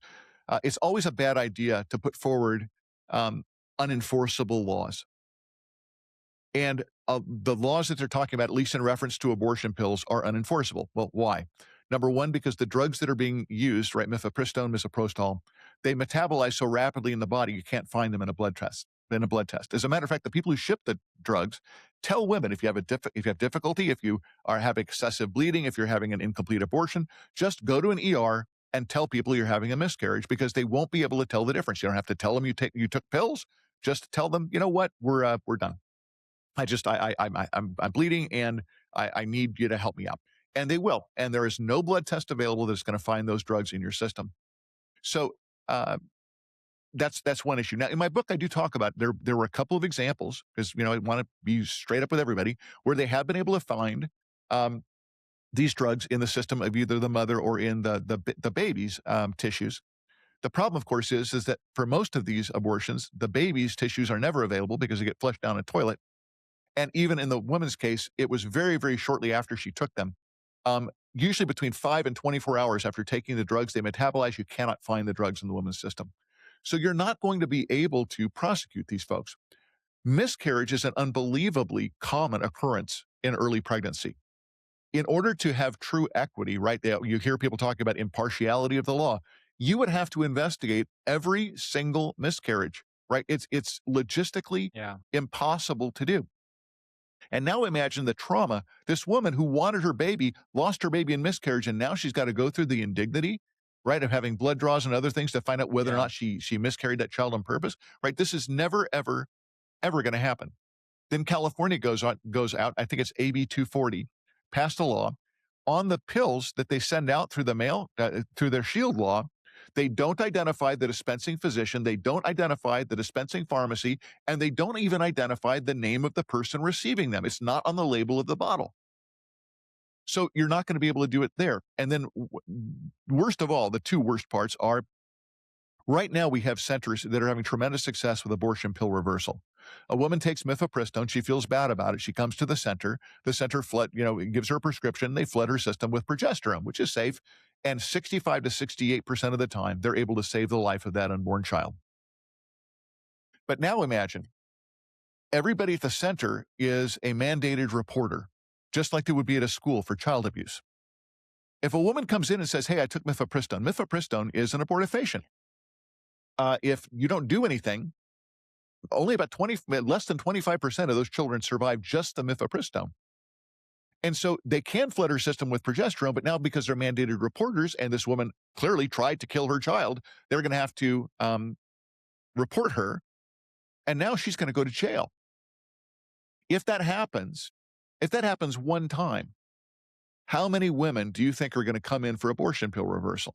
It's always a bad idea to put forward unenforceable laws. And the laws that they're talking about, at least in reference to abortion pills, are unenforceable. Well, why? Number one, because the drugs that are being used, right, mifepristone, misoprostol, they metabolize so rapidly in the body you can't find them in a blood test. As a matter of fact, the people who ship the drugs tell women if you have difficulty, if you are having excessive bleeding, if you're having an incomplete abortion, just go to an ER and tell people you're having a miscarriage, because they won't be able to tell the difference. You don't have to tell them you took pills. Just tell them, you know what, we're done. I'm bleeding and I need you to help me out. And they will. And there is no blood test available that's going to find those drugs in your system. So that's one issue. Now, in my book, I do talk about there were a couple of examples, because I want to be straight up with everybody, where they have been able to find these drugs in the system of either the mother or in the baby's tissues. The problem, of course, is that for most of these abortions, the baby's tissues are never available because they get flushed down a toilet. And even in the woman's case, it was very, very shortly after she took them. Usually between 5 and 24 hours after taking the drugs, they metabolize. You cannot find the drugs in the woman's system. So you're not going to be able to prosecute these folks. Miscarriage is an unbelievably common occurrence in early pregnancy. In order to have true equity, right, you hear people talking about impartiality of the law, you would have to investigate every single miscarriage, right? It's logistically impossible to do. And now imagine the trauma. This woman who wanted her baby, lost her baby in miscarriage, and now she's got to go through the indignity, right, of having blood draws and other things to find out whether or not she miscarried that child on purpose, right? This is never, ever, ever going to happen. Then California goes out, I think it's AB 240, passed a law on the pills that they send out through the mail, through their SHIELD law. They don't identify the dispensing physician. They don't identify the dispensing pharmacy, and they don't even identify the name of the person receiving them. It's not on the label of the bottle. So you're not going to be able to do it there. And then worst of all, the two worst parts are, right now we have centers that are having tremendous success with abortion pill reversal. A woman takes mifepristone. She feels bad about it. She comes to the center. The center gives her a prescription. They flood her system with progesterone, which is safe. And 65 to 68% of the time, they're able to save the life of that unborn child. But now imagine everybody at the center is a mandated reporter, just like they would be at a school for child abuse. If a woman comes in and says, hey, I took mifepristone is an abortifacient. If you don't do anything, only about less than 25% of those children survive just the mifepristone. And so they can flood her system with progesterone, but now because they're mandated reporters and this woman clearly tried to kill her child, they're going to have to report her. And now she's going to go to jail. If that happens one time, how many women do you think are going to come in for abortion pill reversal?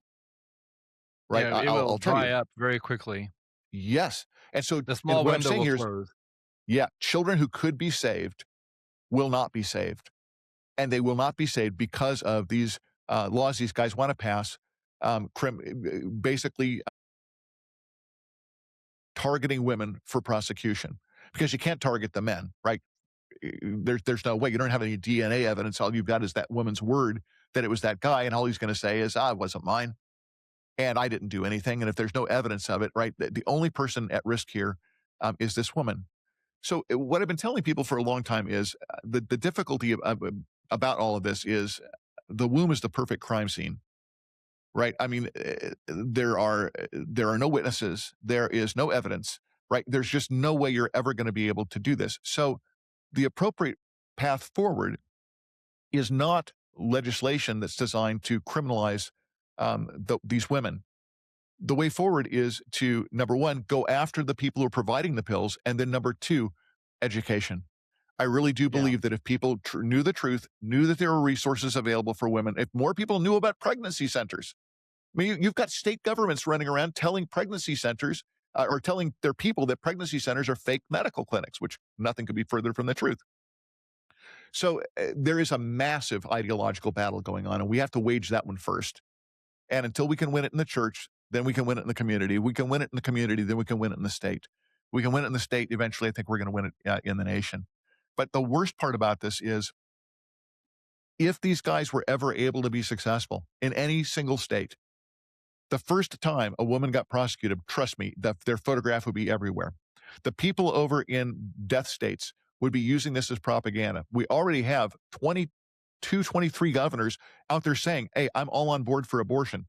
Right? Yeah, it will dry up very quickly. Yes. And so the small window will close. Yeah, children who could be saved will not be saved. And they will not be saved because of these laws these guys want to pass, basically targeting women for prosecution, because you can't target the men, right? There's no way. You don't have any DNA evidence. All you've got is that woman's word that it was that guy, and all he's going to say is, it wasn't mine, and I didn't do anything. And if there's no evidence of it, right, the only person at risk here is this woman. So what I've been telling people for a long time is the difficulty about all of this is the womb is the perfect crime scene, right? I mean, there are no witnesses. There is no evidence, right? There's just no way you're ever going to be able to do this. So the appropriate path forward is not legislation that's designed to criminalize these women. The way forward is to, number one, go after the people who are providing the pills, and then number two, education. I really do believe that if people knew the truth, knew that there were resources available for women, if more people knew about pregnancy centers. I mean, you've got state governments running around telling pregnancy centers or telling their people that pregnancy centers are fake medical clinics, which nothing could be further from the truth. So there is a massive ideological battle going on, and we have to wage that one first. And until we can win it in the church, then we can win it in the community. We can win it in the community, then we can win it in the state. We can win it in the state. Eventually, I think we're going to win it in the nation. But the worst part about this is, if these guys were ever able to be successful in any single state, The first time a woman got prosecuted, trust me, their photograph would be everywhere. The people over in death states would be using this as propaganda. We already have 22, 23 governors out there saying, hey, I'm all on board for abortion.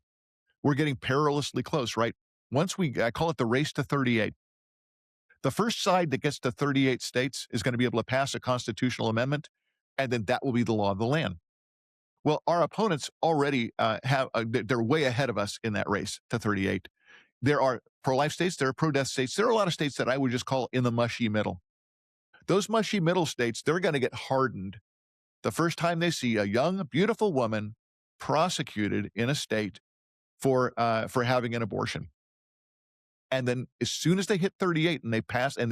We're getting perilously close, right? I call it the race to 38. The first side that gets to 38 states is going to be able to pass a constitutional amendment, and then that will be the law of the land. Well, our opponents already they're way ahead of us in that race to 38. There are pro-life states, there are pro-death states. There are a lot of states that I would just call in the mushy middle. Those mushy middle states, they're going to get hardened the first time they see a young, beautiful woman prosecuted in a state for having an abortion. And then as soon as they hit 38 and they pass and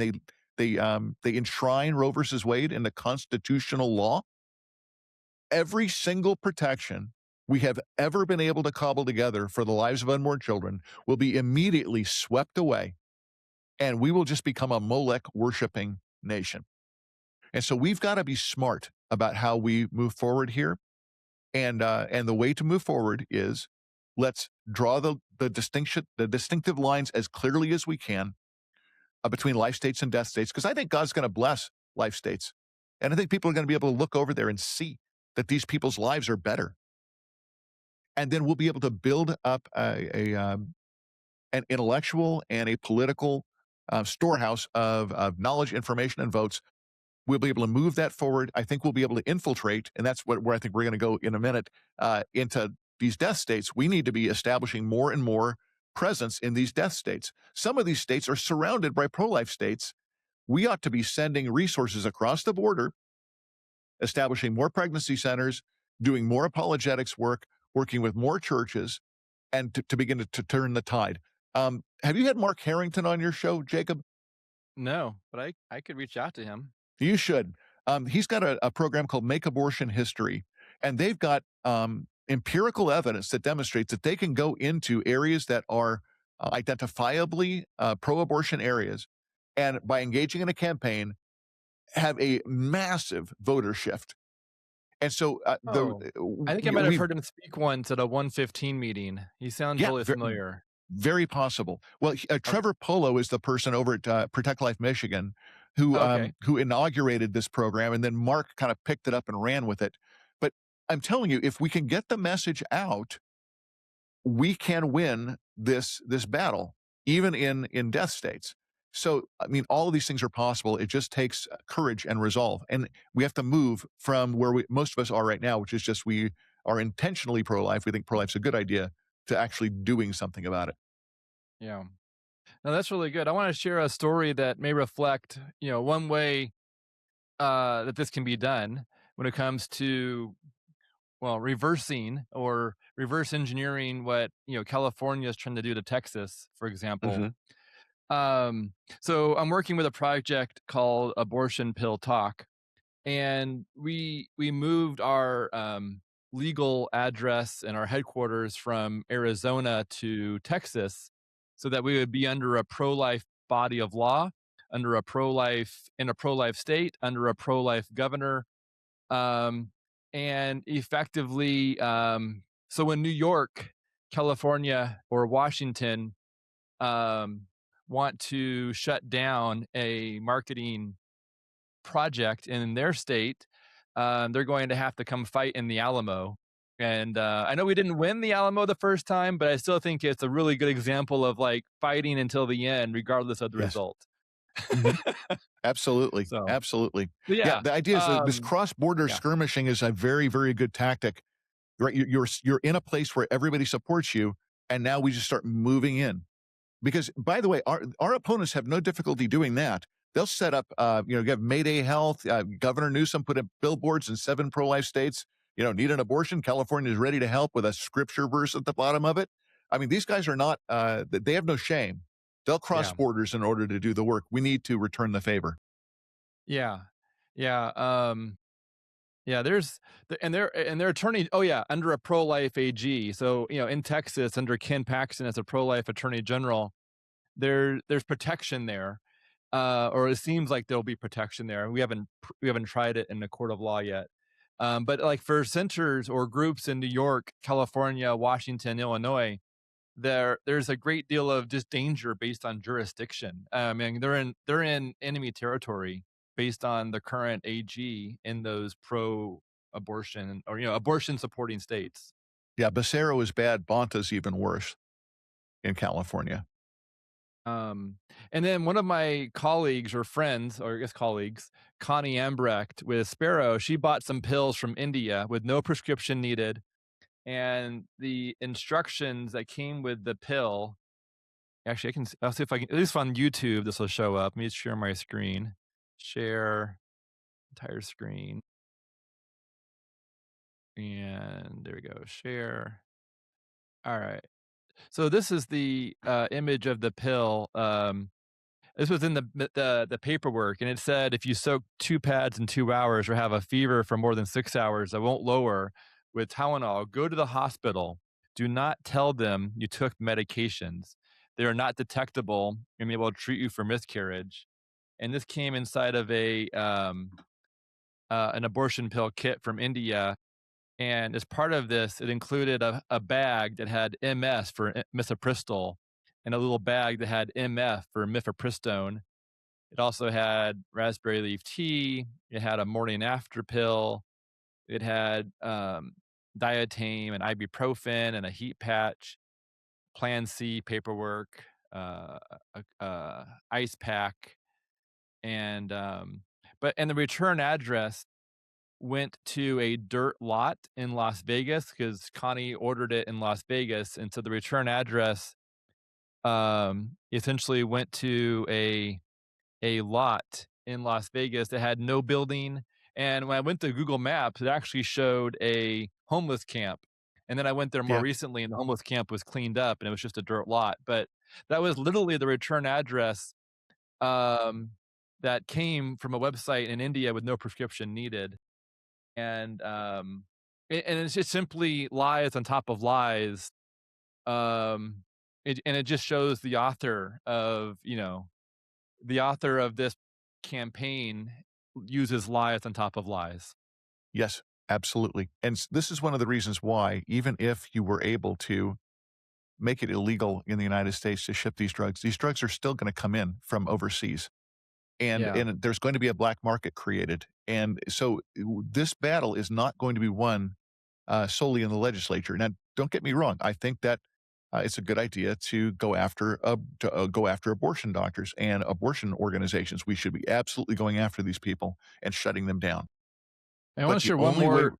they enshrine Roe versus Wade in the constitutional law, every single protection we have ever been able to cobble together for the lives of unborn children will be immediately swept away, and we will just become a Molech worshiping nation. And so we've got to be smart about how we move forward here. And the way to move forward is let's draw the distinctive lines as clearly as we can between life states and death states, because I think God's going to bless life states. And I think people are going to be able to look over there and see that these people's lives are better. And then we'll be able to build up an intellectual and a political storehouse of knowledge, information, and votes. We'll be able to move that forward. I think we'll be able to infiltrate, and that's where I think we're going to go in a minute, into these death states. We need to be establishing more and more presence in these death states. Some of these states are surrounded by pro-life states. We ought to be sending resources across the border, establishing more pregnancy centers, doing more apologetics work, working with more churches, and to begin to turn the tide. Have you had Mark Harrington on your show, Jacob? No, but I could reach out to him. You should. He's got a program called Make Abortion History, and they've got empirical evidence that demonstrates that they can go into areas that are identifiably pro-abortion areas, and by engaging in a campaign, have a massive voter shift. And so I think I might have heard him speak once at a 115 meeting. He sounds really familiar. Very possible. Well, Trevor Polo is the person over at Protect Life Michigan who inaugurated this program, and then Mark kind of picked it up and ran with it. But I'm telling you, if we can get the message out, we can win this battle, even in death states. So, I mean, all of these things are possible. It just takes courage and resolve. And we have to move from where most of us are right now, which is just we are intentionally pro-life. We think pro-life's a good idea, to actually doing something about it. Yeah. No, that's really good. I want to share a story that may reflect, one way that this can be done when it comes to, reversing or reverse engineering what, California is trying to do to Texas, for example. Mm-hmm. So I'm working with a project called Abortion Pill Talk, and we moved our legal address and our headquarters from Arizona to Texas so that we would be under a pro-life body of law, in a pro-life state, under a pro-life governor. And effectively, so in New York, California, or Washington want to shut down a marketing project in their state, they're going to have to come fight in the Alamo. And I know we didn't win the Alamo the first time, but I still think it's a really good example of fighting until the end, regardless of the result. Mm-hmm. Absolutely. Absolutely. Yeah. The idea is that this cross-border skirmishing is a very, very good tactic, right? You're in a place where everybody supports you, and now we just start moving in. Because, by the way, our opponents have no difficulty doing that. They'll set up, you have Mayday Health. Governor Newsom put up billboards in 7 pro-life states. Need an abortion? California is ready to help, with a scripture verse at the bottom of it. I mean, these guys are not, they have no shame. They'll cross borders in order to do the work. We need to return the favor. Yeah. There's their attorney. Under a pro-life AG. So, in Texas, under Ken Paxton as a pro-life attorney general, there's protection there. Or it seems like there'll be protection there. We haven't tried it in a court of law yet. But for centers or groups in New York, California, Washington, Illinois, there's a great deal of just danger based on jurisdiction. I mean, they're in enemy territory based on the current AG in those pro-abortion or abortion supporting states. Yeah, Becerra is bad. Bonta's even worse in California. And then one of my colleagues or friends, or I guess colleagues, Connie Ambrecht with Sparrow, she bought some pills from India with no prescription needed. And the instructions that came with the pill, actually, I'll see if I can, at least on YouTube, this will show up. Let me share my screen. Share entire screen. And there we go. Share. All right. So this is the image of the pill. This was in the paperwork, and it said if you soak 2 pads in 2 hours or have a fever for more than 6 hours that won't lower with Tylenol, go to the hospital. Do not tell them you took medications. They are not detectable and they will treat you for miscarriage. And this came inside of an abortion pill kit from India. And as part of this, it included a bag that had MS for misoprostol and a little bag that had MF for mifepristone. It also had raspberry leaf tea. It had a morning after pill. It had diatame and ibuprofen and a heat patch, Plan C paperwork, ice pack, and and the return address went to a dirt lot in Las Vegas because Connie ordered it in Las Vegas, and so the return address essentially went to a lot in Las Vegas that had no building. And when I went to Google Maps, it actually showed a homeless camp. And then I went there more Yeah. recently, and the homeless camp was cleaned up, and it was just a dirt lot. But that was literally the return address um, that came from a website in India with no prescription needed. And it's just simply lies on top of lies. And it just shows the author of this campaign uses lies on top of lies. Yes, absolutely. And this is one of the reasons why, even if you were able to make it illegal in the United States to ship these drugs are still going to come in from overseas. And there's going to be a black market created. And so this battle is not going to be won solely in the legislature. Now, don't get me wrong. I think that it's a good idea to go after abortion doctors and abortion organizations. We should be absolutely going after these people and shutting them down. I want to share one more.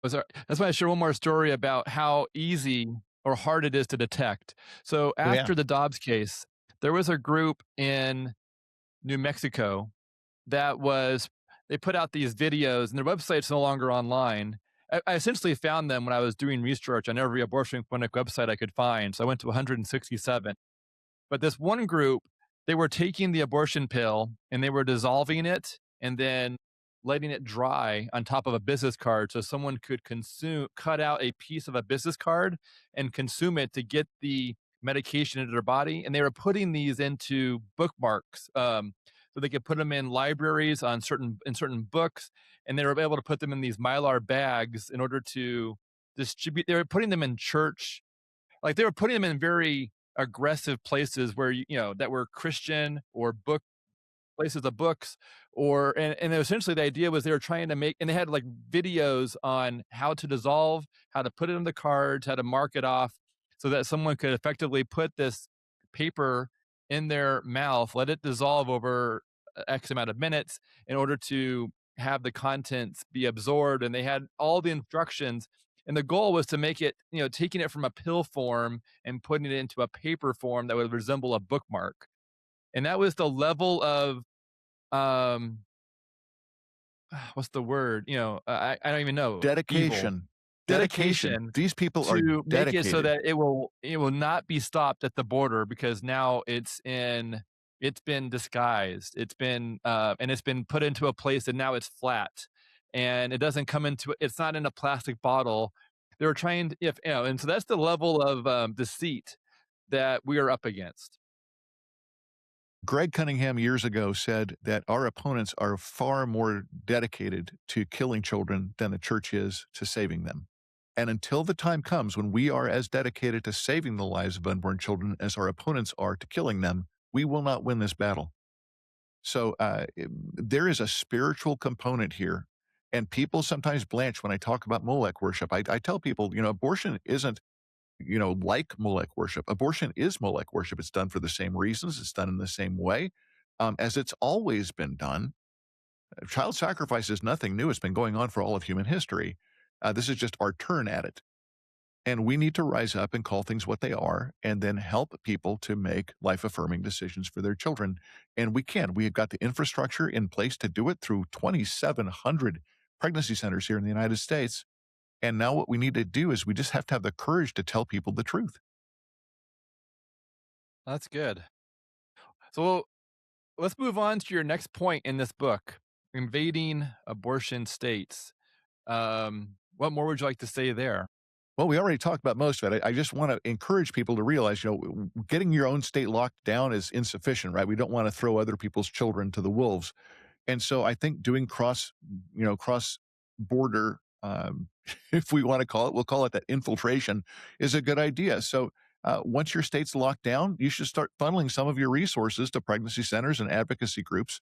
That's why I share one more story about how easy or hard it is to detect. So after the Dobs case, there was a group in New Mexico they put out these videos, and their website's no longer online. I essentially found them when I was doing research on every abortion clinic website I could find. So I went to 167. But this one group, they were taking the abortion pill and they were dissolving it and then letting it dry on top of a business card so someone could cut out a piece of a business card and consume it to get the medication into their body. And they were putting these into bookmarks. So they could put them in libraries in certain books, and they were able to put them in these Mylar bags in order to distribute. They were putting them in church, like they were putting them in very aggressive places where that were Christian or places of books, and essentially the idea was they were trying to make, and they had like videos on how to dissolve, how to put it in the cards, how to mark it off, so that someone could effectively put this paper in their mouth, let it dissolve over X amount of minutes in order to have the contents be absorbed. And they had all the instructions. And the goal was to make it, taking it from a pill form and putting it into a paper form that would resemble a bookmark. And that was the level of, what's the word? I don't even know. Dedication. Dedication. These people are to dedicated. make it so that it will not be stopped at the border, because now it's been disguised. It's been and it's been put into a place, and now it's flat, and it's not in a plastic bottle. They were trying to, and so that's the level of deceit that we are up against. Greg Cunningham years ago said that our opponents are far more dedicated to killing children than the church is to saving them. And until the time comes when we are as dedicated to saving the lives of unborn children as our opponents are to killing them, we will not win this battle. So there is a spiritual component here. And people sometimes blanch when I talk about Molech worship. I tell people, abortion isn't, like Molech worship. Abortion is Molech worship. It's done for the same reasons. It's done in the same way as it's always been done. Child sacrifice is nothing new. It's been going on for all of human history. This is just our turn at it. And we need to rise up and call things what they are and then help people to make life-affirming decisions for their children. And we can. We have got the infrastructure in place to do it through 2,700 pregnancy centers here in the United States. And now what we need to do is we just have to have the courage to tell people the truth. That's good. So let's move on to your next point in this book, invading abortion states. What more would you like to say there? Well, we already talked about most of it. I just want to encourage people to realize, getting your own state locked down is insufficient, right? We don't want to throw other people's children to the wolves. And so I think doing cross border, if we want to call it, we'll call it that infiltration, is a good idea. So once your state's locked down, you should start funneling some of your resources to pregnancy centers and advocacy groups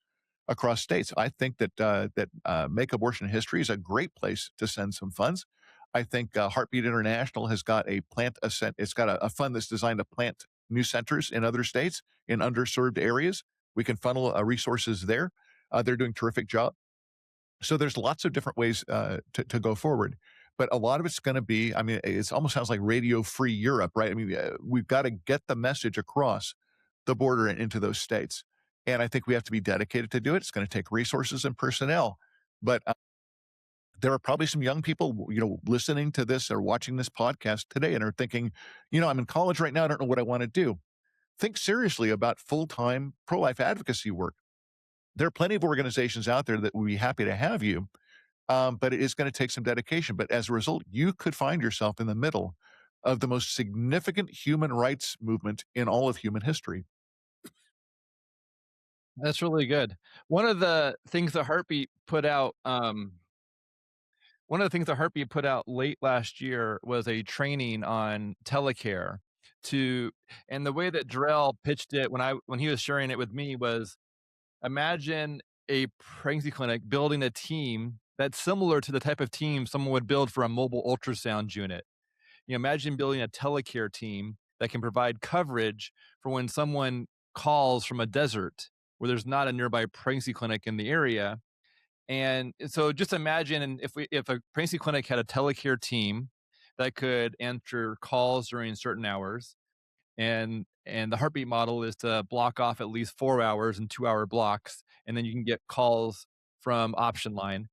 across states. I think that Make Abortion History is a great place to send some funds. I think Heartbeat International has got it's got a fund that's designed to plant new centers in other states in underserved areas. We can funnel resources there. They're doing a terrific job. So there's lots of different ways to go forward. But a lot of it's going to be, it almost sounds like Radio Free Europe, right? We've got to get the message across the border and into those states. And I think we have to be dedicated to do it. It's going to take resources and personnel. But there are probably some young people, listening to this or watching this podcast today and are thinking, I'm in college right now. I don't know what I want to do. Think seriously about full-time pro-life advocacy work. There are plenty of organizations out there that would be happy to have you, but it is going to take some dedication. But as a result, you could find yourself in the middle of the most significant human rights movement in all of human history. That's really good. One of the things that Heartbeat put out, late last year was a training on Telecare and the way that Drell pitched it when he was sharing it with me was, imagine a pregnancy clinic building a team that's similar to the type of team someone would build for a mobile ultrasound unit. Imagine building a Telecare team that can provide coverage for when someone calls from a desert where there's not a nearby pregnancy clinic in the area. And so just imagine if a pregnancy clinic had a Telecare team that could answer calls during certain hours, and the Heartbeat model is to block off at least 4 hours in 2-hour blocks, and then you can get calls from option line.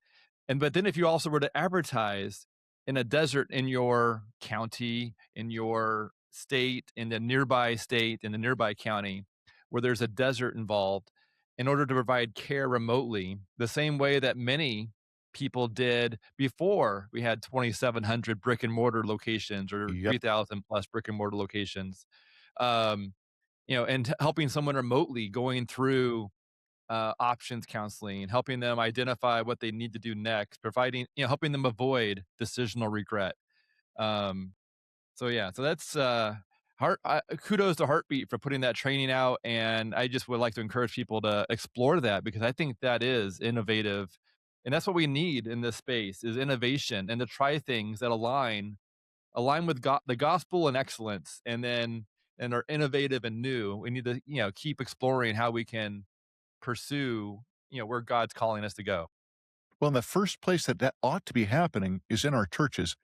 But then if you also were to advertise in a desert in your county, in your state, in the nearby state, in the nearby county, where there's a desert involved, in order to provide care remotely, the same way that many people did before we had 2,700 brick and mortar locations or Yep. 3,000 plus brick and mortar locations. And helping someone remotely going through options counseling, helping them identify what they need to do next, helping them avoid decisional regret. So that's kudos to Heartbeat for putting that training out. And I just would like to encourage people to explore that because I think that is innovative. And that's what we need in this space is innovation and to try things that align with the gospel and excellence and are innovative and new. We need to, keep exploring how we can pursue, where God's calling us to go. Well, in the first place that ought to be happening is in our churches.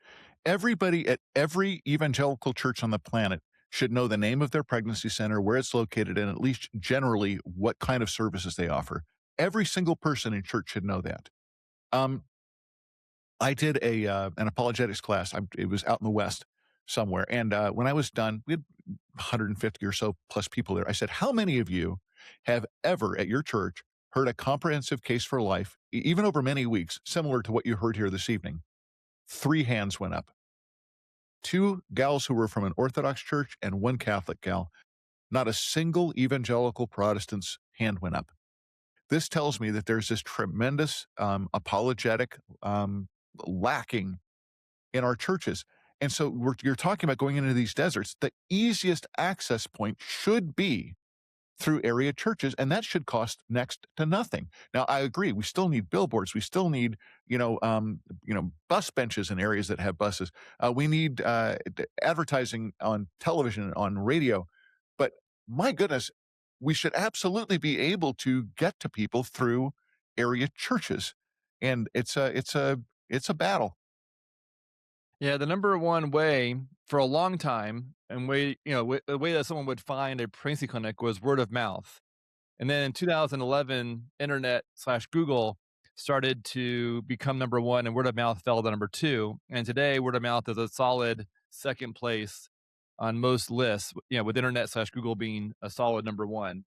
Everybody at every evangelical church on the planet should know the name of their pregnancy center, where it's located, and at least generally what kind of services they offer. Every single person in church should know that. I did an apologetics class. It was out in the West somewhere. And when I was done, we had 150 or so plus people there. I said, how many of you have ever at your church heard a comprehensive case for life, even over many weeks, similar to what you heard here this evening? 3 hands went up. 2 gals who were from an Orthodox church and 1 Catholic gal. Not a single evangelical Protestant's hand went up. This tells me that there's this tremendous apologetic lacking in our churches. And so you're talking about going into these deserts. The easiest access point should be through area churches, and that should cost next to nothing. Now, I agree. We still need billboards. We still need, bus benches in areas that have buses. We need advertising on television, on radio. But my goodness, we should absolutely be able to get to people through area churches, and it's a battle. Yeah, the number one way for a long time, and the way that someone would find a pregnancy clinic was word of mouth. And then in 2011, internet/Google started to become number one, and word of mouth fell to number two. And today, word of mouth is a solid second place on most lists. With internet/Google being a solid number one.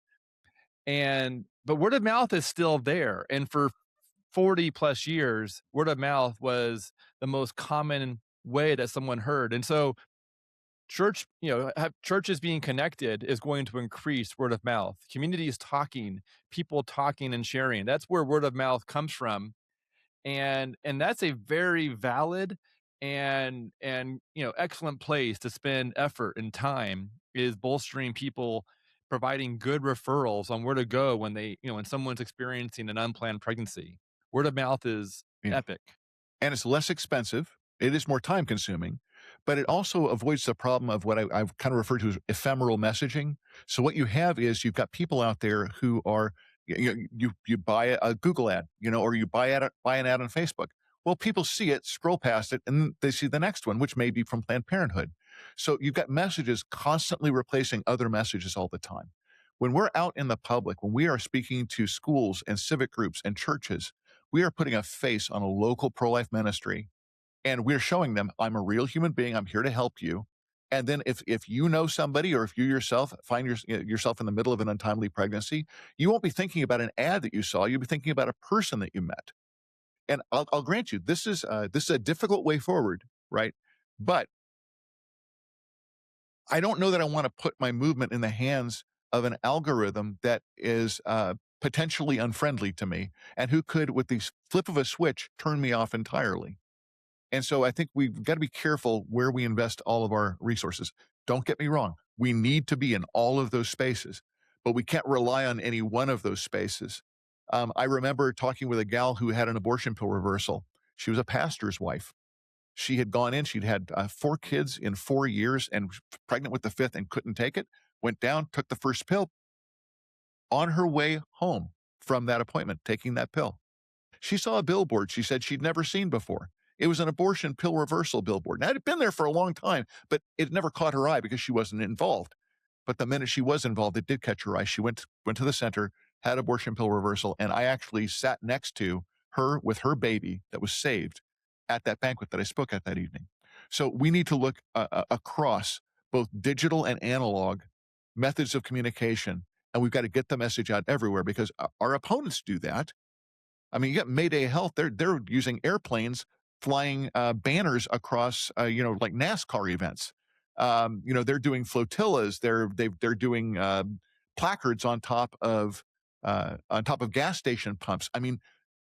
But word of mouth is still there, and for 40 plus years, word of mouth was the most common way that someone heard. And so churches being connected is going to increase word of mouth. Communities talking, people talking and sharing. That's where word of mouth comes from. And that's a very valid and excellent place to spend effort and time, is bolstering people, providing good referrals on where to go when someone's experiencing an unplanned pregnancy. Word of mouth is Yeah. epic. And it's less expensive. It is more time consuming, but it also avoids the problem of what I've kind of referred to as ephemeral messaging. So what you have is you've got people out there who are, you buy a Google ad, or you buy an ad on Facebook. Well, people see it, scroll past it, and they see the next one, which may be from Planned Parenthood. So you've got messages constantly replacing other messages all the time. When we're out in the public, when we are speaking to schools and civic groups and churches, we are putting a face on a local pro-life ministry, and we're showing them, I'm a real human being. I'm here to help you. And then if you know somebody, or if you yourself find yourself in the middle of an untimely pregnancy, you won't be thinking about an ad that you saw. You'll be thinking about a person that you met. And I'll grant you, this is a difficult way forward, right? But I don't know that I want to put my movement in the hands of an algorithm that is potentially unfriendly to me, and who could, with the flip of a switch, turn me off entirely. And so I think we've got to be careful where we invest all of our resources. Don't get me wrong. We need to be in all of those spaces, but we can't rely on any one of those spaces. I remember talking with a gal who had an abortion pill reversal. She was a pastor's wife. She had gone in, she'd had 4 kids in 4 years and was pregnant with the 5th and couldn't take it. Went down, took the first pill. On her way home from that appointment, taking that pill, she saw a billboard she said she'd never seen before. It was an abortion pill reversal billboard. Now, it had been there for a long time, but it never caught her eye because she wasn't involved. But the minute she was involved, it did catch her eye. She went to the center, had abortion pill reversal, and I actually sat next to her with her baby that was saved at that banquet that I spoke at that evening. So we need to look across both digital and analog methods of communication, and we've got to get the message out everywhere, because our opponents do that. I mean, you got Mayday Health. They're using airplanes flying banners across, like NASCAR events. They're doing flotillas. They're doing placards on top of gas station pumps. I mean,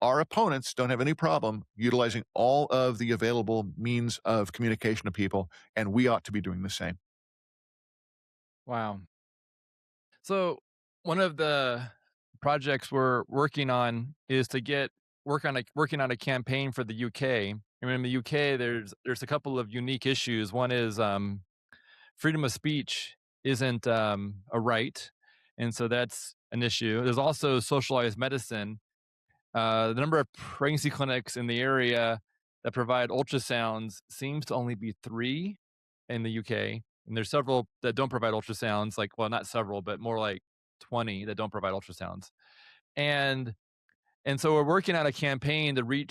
our opponents don't have any problem utilizing all of the available means of communication to people, and we ought to be doing the same. Wow. So one of the projects we're working on is to working on a campaign for the UK. I mean, in the UK, there's a couple of unique issues. One is freedom of speech isn't a right, and so that's an issue. There's also socialized medicine. The number of pregnancy clinics in the area that provide ultrasounds seems to only be 3 in the UK. And there's several that don't provide ultrasounds, well, not several, but more like 20 that don't provide ultrasounds. And so we're working on a campaign to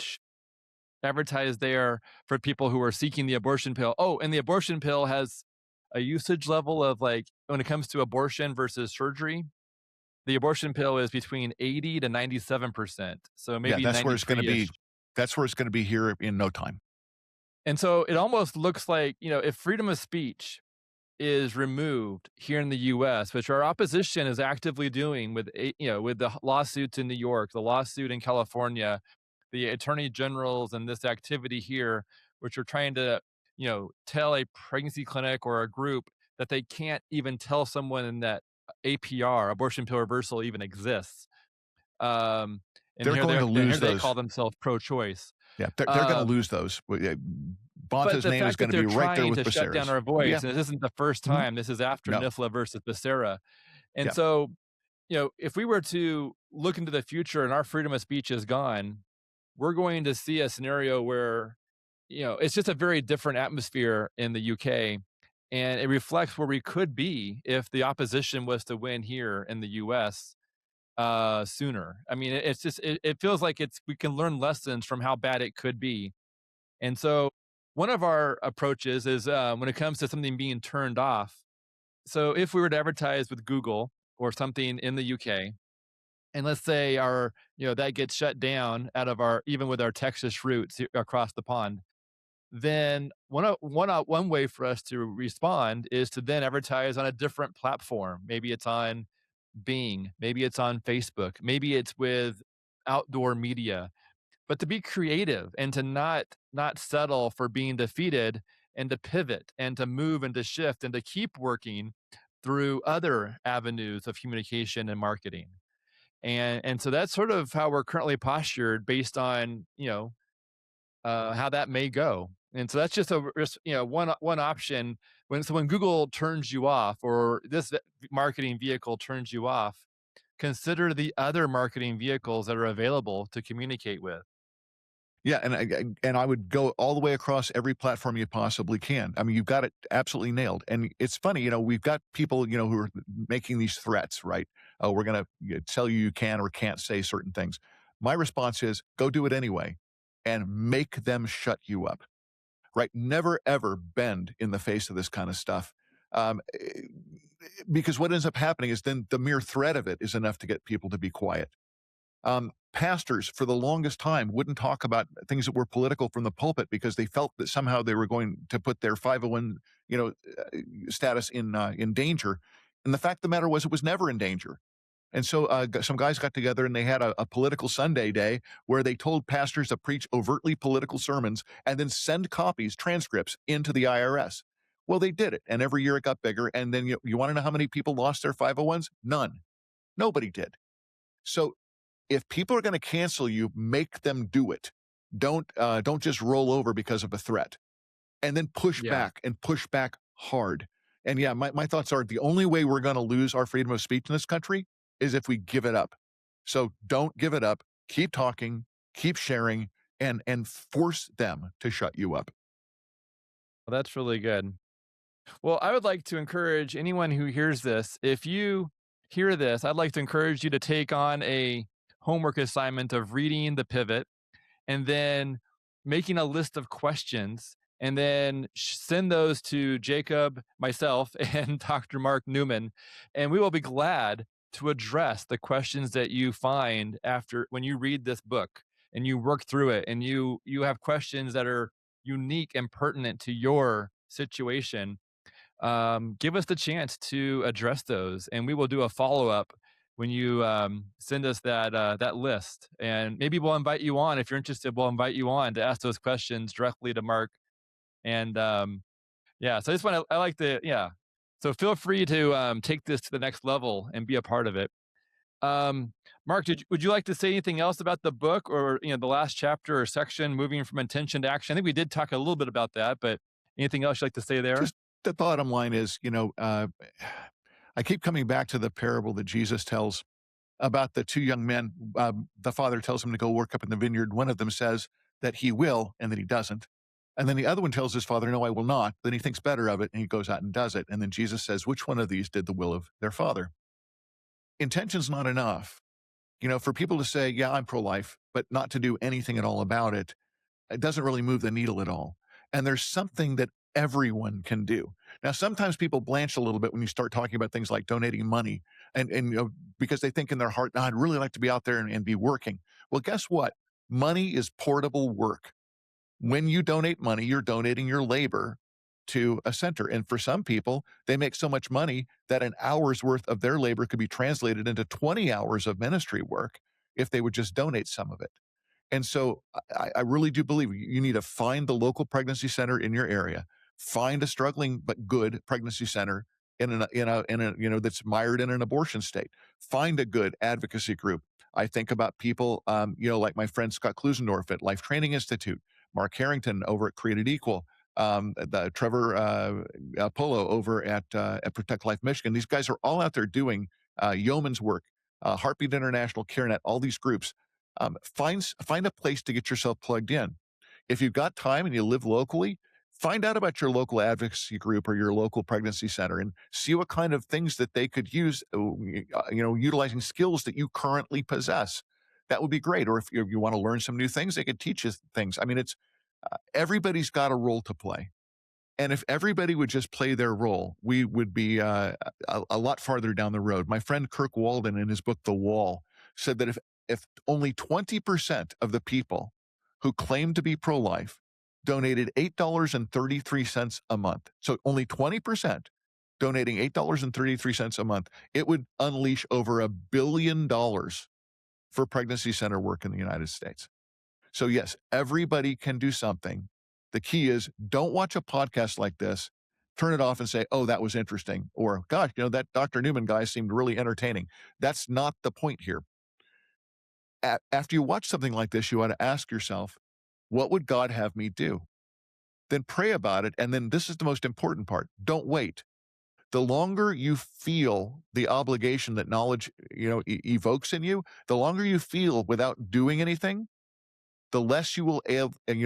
advertise there for people who are seeking the abortion pill. Oh, and the abortion pill has a usage level of, when it comes to abortion versus surgery, the abortion pill is between 80 to 97%. So maybe that's where it's going to be. 93-ish. That's where it's going to be here in no time. And so it almost looks like, if freedom of speech is removed here in the US, which our opposition is actively doing with the lawsuits in New York, the lawsuit in California, the attorney generals, and this activity here, which are trying to, tell a pregnancy clinic or a group that they can't even tell someone that APR, abortion pill reversal, even exists. Um, and They're here going to here lose they call those. themselves pro-choice. Yeah, they're going to Um, lose those. but Bonta's the name is fact going that to they're be right there trying with to shut down Becerra's. our Oh, yeah. voice, and this isn't the first Mhm. time. This is after No. NIFLA versus Becerra. And Yeah. so, if we were to look into the future and our freedom of speech is gone, we're going to see a scenario where, it's just a very different atmosphere in the UK. And it reflects where we could be if the opposition was to win here in the US sooner. I mean, it's just, it feels like we can learn lessons from how bad it could be. And so one of our approaches is when it comes to something being turned off. So if we were to advertise with Google or something in the UK, and let's say that gets shut down out of even with our Texas roots across the pond, then one way for us to respond is to then advertise on a different platform. Maybe it's on Bing, maybe it's on Facebook, maybe it's with outdoor media, but to be creative and to not settle for being defeated, and to pivot and to move and to shift and to keep working through other avenues of communication and marketing. And so that's sort of how we're currently postured based on, how that may go. And so that's one option. When Google turns you off, or this marketing vehicle turns you off, consider the other marketing vehicles that are available to communicate with. Yeah, and I would go all the way across every platform you possibly can. I mean, you've got it absolutely nailed. And it's funny, we've got people, who are making these threats, right? Oh, we're going to tell you can or can't say certain things. My response is go do it anyway and make them shut you up, right? Never, ever bend in the face of this kind of stuff. Because what ends up happening is then the mere threat of it is enough to get people to be quiet. Pastors, for the longest time, wouldn't talk about things that were political from the pulpit because they felt that somehow they were going to put their 501, status in danger. And the fact of the matter was, it was never in danger. And so some guys got together and they had a political Sunday day where they told pastors to preach overtly political sermons and then send copies, transcripts into the IRS. Well, they did it. And every year it got bigger. And then you want to know how many people lost their 501s? None. Nobody did. So if people are going to cancel you, make them do it. Don't just roll over because of a threat, and then push back and push back hard. And yeah, my thoughts are the only way we're going to lose our freedom of speech in this country is if we give it up. So don't give it up. Keep talking, keep sharing, and force them to shut you up. Well, that's really good. Well, I would like to encourage anyone who hears this, if you hear this, I'd like to encourage you to take on a homework assignment of reading The Pivot and then making a list of questions, and then send those to Jacob, myself, and Dr. Marc Newman. And we will be glad to address the questions that you find after when you read this book and you work through it and you have questions that are unique and pertinent to your situation. Give us the chance to address those, and we will do a follow-up when you send us that list. And maybe we'll invite you on. If you're interested, we'll invite you on to ask those questions directly to Marc. And so I just want to, I like the, so feel free to take this to the next level and be a part of it. Marc, would you like to say anything else about the book, or the last chapter or section, moving from intention to action? I think we did talk a little bit about that, but anything else you'd like to say there? Just the bottom line is, I keep coming back to the parable that Jesus tells about the two young men. The father tells him to go work up in the vineyard. One of them says that he will, and then he doesn't. And then the other one tells his father, no, I will not. Then he thinks better of it, and he goes out and does it. And then Jesus says, which one of these did the will of their father? Intention's not enough. For people to say, yeah, I'm pro-life, but not to do anything at all about it, it doesn't really move the needle at all. And there's something that everyone can do. Now, sometimes people blanch a little bit when you start talking about things like donating money, and because they think in their heart, I'd really like to be out there and be working. Well, guess what? Money is portable work. When you donate money, you're donating your labor to a center. And for some people, they make so much money that an hour's worth of their labor could be translated into 20 hours of ministry work if they would just donate some of it. And so I really do believe you need to find the local pregnancy center in your area, find a struggling but good pregnancy center in a that's mired in an abortion state. Find a good advocacy group. I think about people, like my friend Scott Klusendorf at Life Training Institute, Mark Harrington over at Created Equal, the Trevor Polo over at Protect Life Michigan. These guys are all out there doing yeoman's work. Heartbeat International, CareNet, all these groups. Find a place to get yourself plugged in. If you've got time and you live locally, find out about your local advocacy group or your local pregnancy center and see what kind of things that they could use, utilizing skills that you currently possess. That would be great. Or if you want to learn some new things, they could teach you things. I mean, everybody's got a role to play. And if everybody would just play their role, we would be a lot farther down the road. My friend Kirk Walden, in his book, The Wall, said that if only 20% of the people who claim to be pro-life donated $8.33 a month, so only 20% donating $8.33 a month, it would unleash over $1 billion for pregnancy center work in the United States. So yes, everybody can do something. The key is don't watch a podcast like this, turn it off and say, oh, that was interesting. Or, gosh, that Dr. Newman guy seemed really entertaining. That's not the point here. After you watch something like this, you ought to ask yourself, what would God have me do? Then pray about it. And then this is the most important part. Don't wait. The longer you feel the obligation that knowledge, evokes in you, the longer you feel without doing anything, the less you will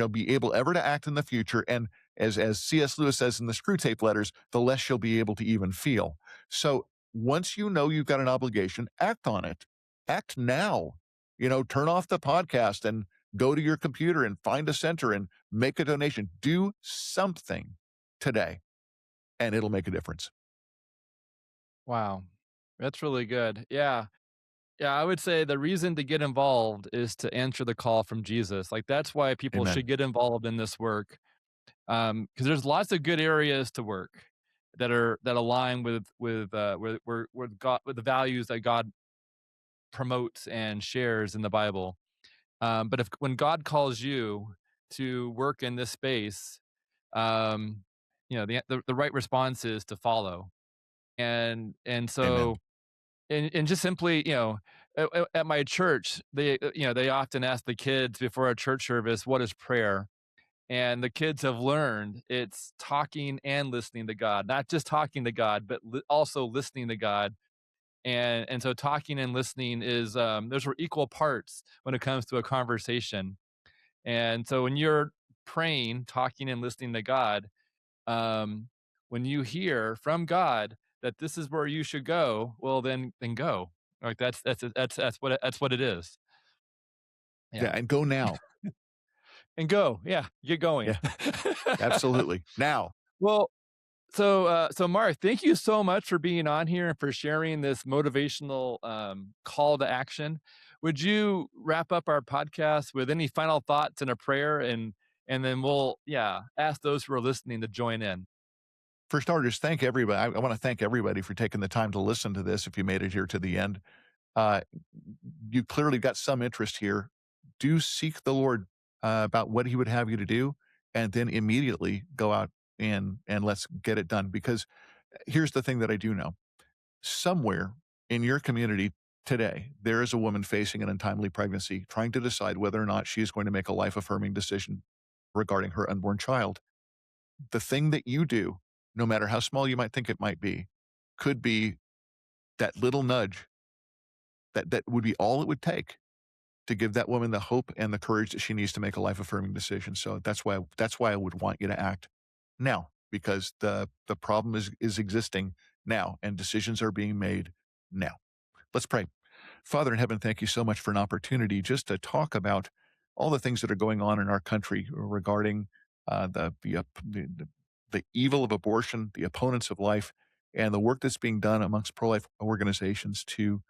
be able ever to act in the future. And as C.S. Lewis says in the Screw Tape Letters, the less you'll be able to even feel. So once you know you've got an obligation, act on it. Act now. Turn off the podcast and go to your computer and find a center and make a donation. Do something today, and it'll make a difference. Wow. That's really good. Yeah. Yeah, I would say the reason to get involved is to answer the call from Jesus. Like that's why people Amen. should get involved in this work. Because there's lots of good areas to work that align with God, with the values that God promotes and shares in the Bible. But when God calls you to work in this space, the right response is to follow. And Amen. so and just simply, at my church, they often ask the kids before a church service, what is prayer? And the kids have learned it's talking and listening to God, not just talking to God, but also listening to God. And so talking and listening is those are equal parts when it comes to a conversation. And so when you're praying, talking and listening to God, when you hear from God that this is where you should go, well then go. Like that's what it is. Yeah, and go now. And go. Yeah, get going. Yeah, absolutely. Now. Well, so Mark, thank you so much for being on here and for sharing this motivational call to action. Would you wrap up our podcast with any final thoughts and a prayer, and then we'll ask those who are listening to join in. For starters, thank everybody. I want to thank everybody for taking the time to listen to this. If you made it here to the end, you clearly got some interest here. Do seek the Lord about what He would have you to do, and then immediately go out and let's get it done. Because here's the thing that I do know: somewhere in your community today, there is a woman facing an untimely pregnancy, trying to decide whether or not she is going to make a life-affirming decision regarding her unborn child. The thing that you do, no matter how small you might think it might be, could be that little nudge that would be all it would take to give that woman the hope and the courage that she needs to make a life-affirming decision. So that's why I would want you to act now, because the problem is existing now, and decisions are being made now. Let's pray. Father in heaven, thank you so much for an opportunity just to talk about all the things that are going on in our country regarding the evil of abortion, the opponents of life, and the work that's being done amongst pro-life organizations to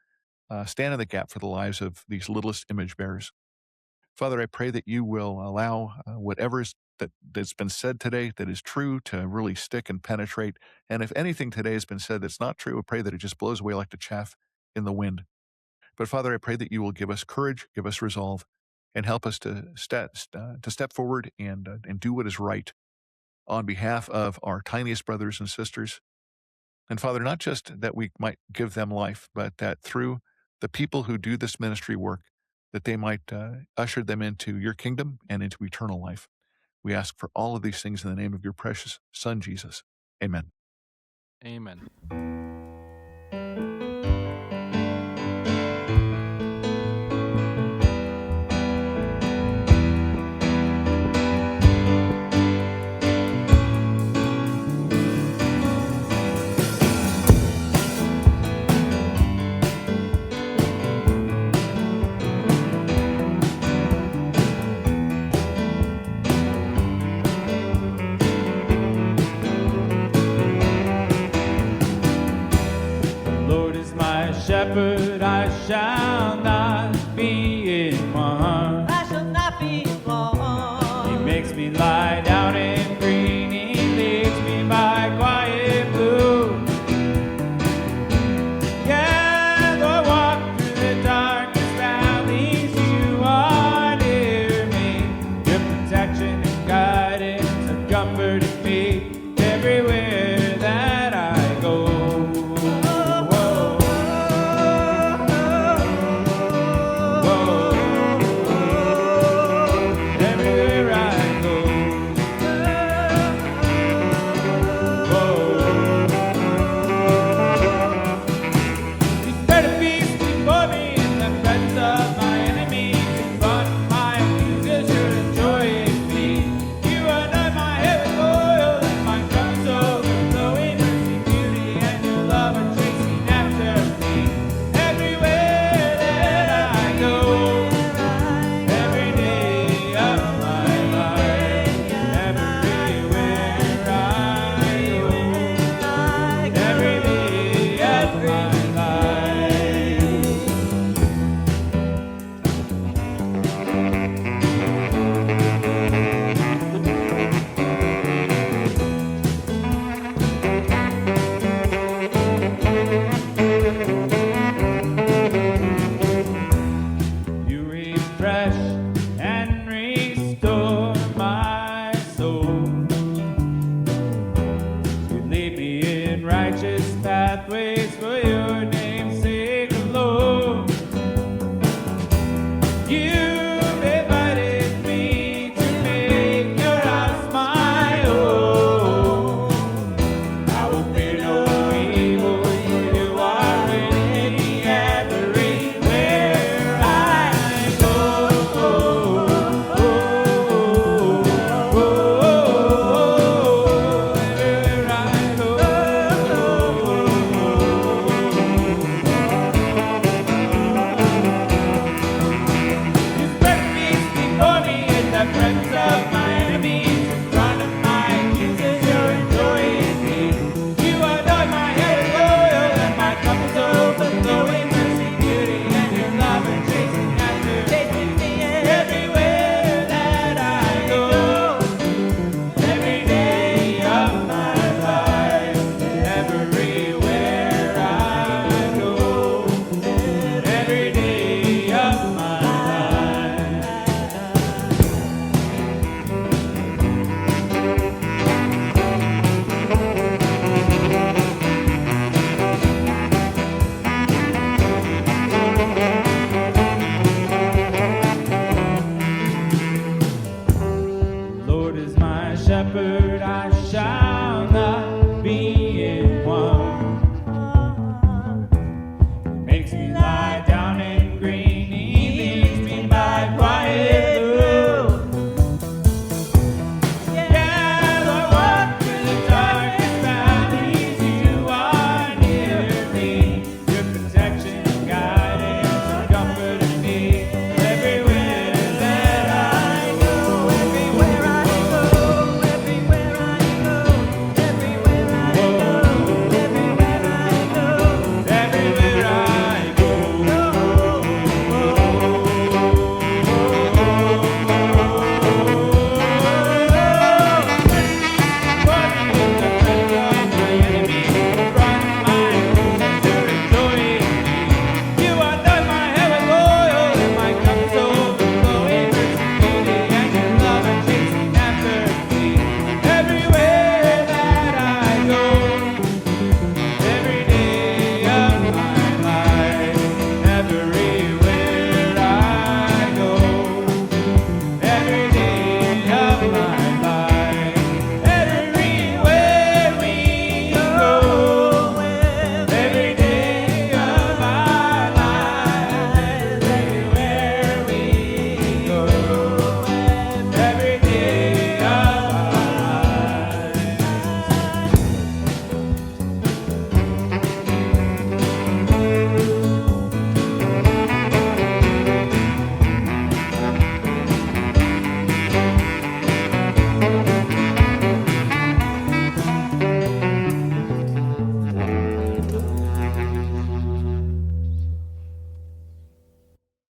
stand in the gap for the lives of these littlest image bearers. Father, I pray that you will allow whatever that's been said today that is true to really stick and penetrate. And if anything today has been said that's not true, I pray that it just blows away like the chaff in the wind. But Father, I pray that you will give us courage, give us resolve, and help us to step forward and do what is right on behalf of our tiniest brothers and sisters. And Father, not just that we might give them life, but that through the people who do this ministry work, that they might usher them into your kingdom and into eternal life. We ask for all of these things in the name of your precious Son, Jesus. Amen. Amen. Lord is my shepherd, I shall not be.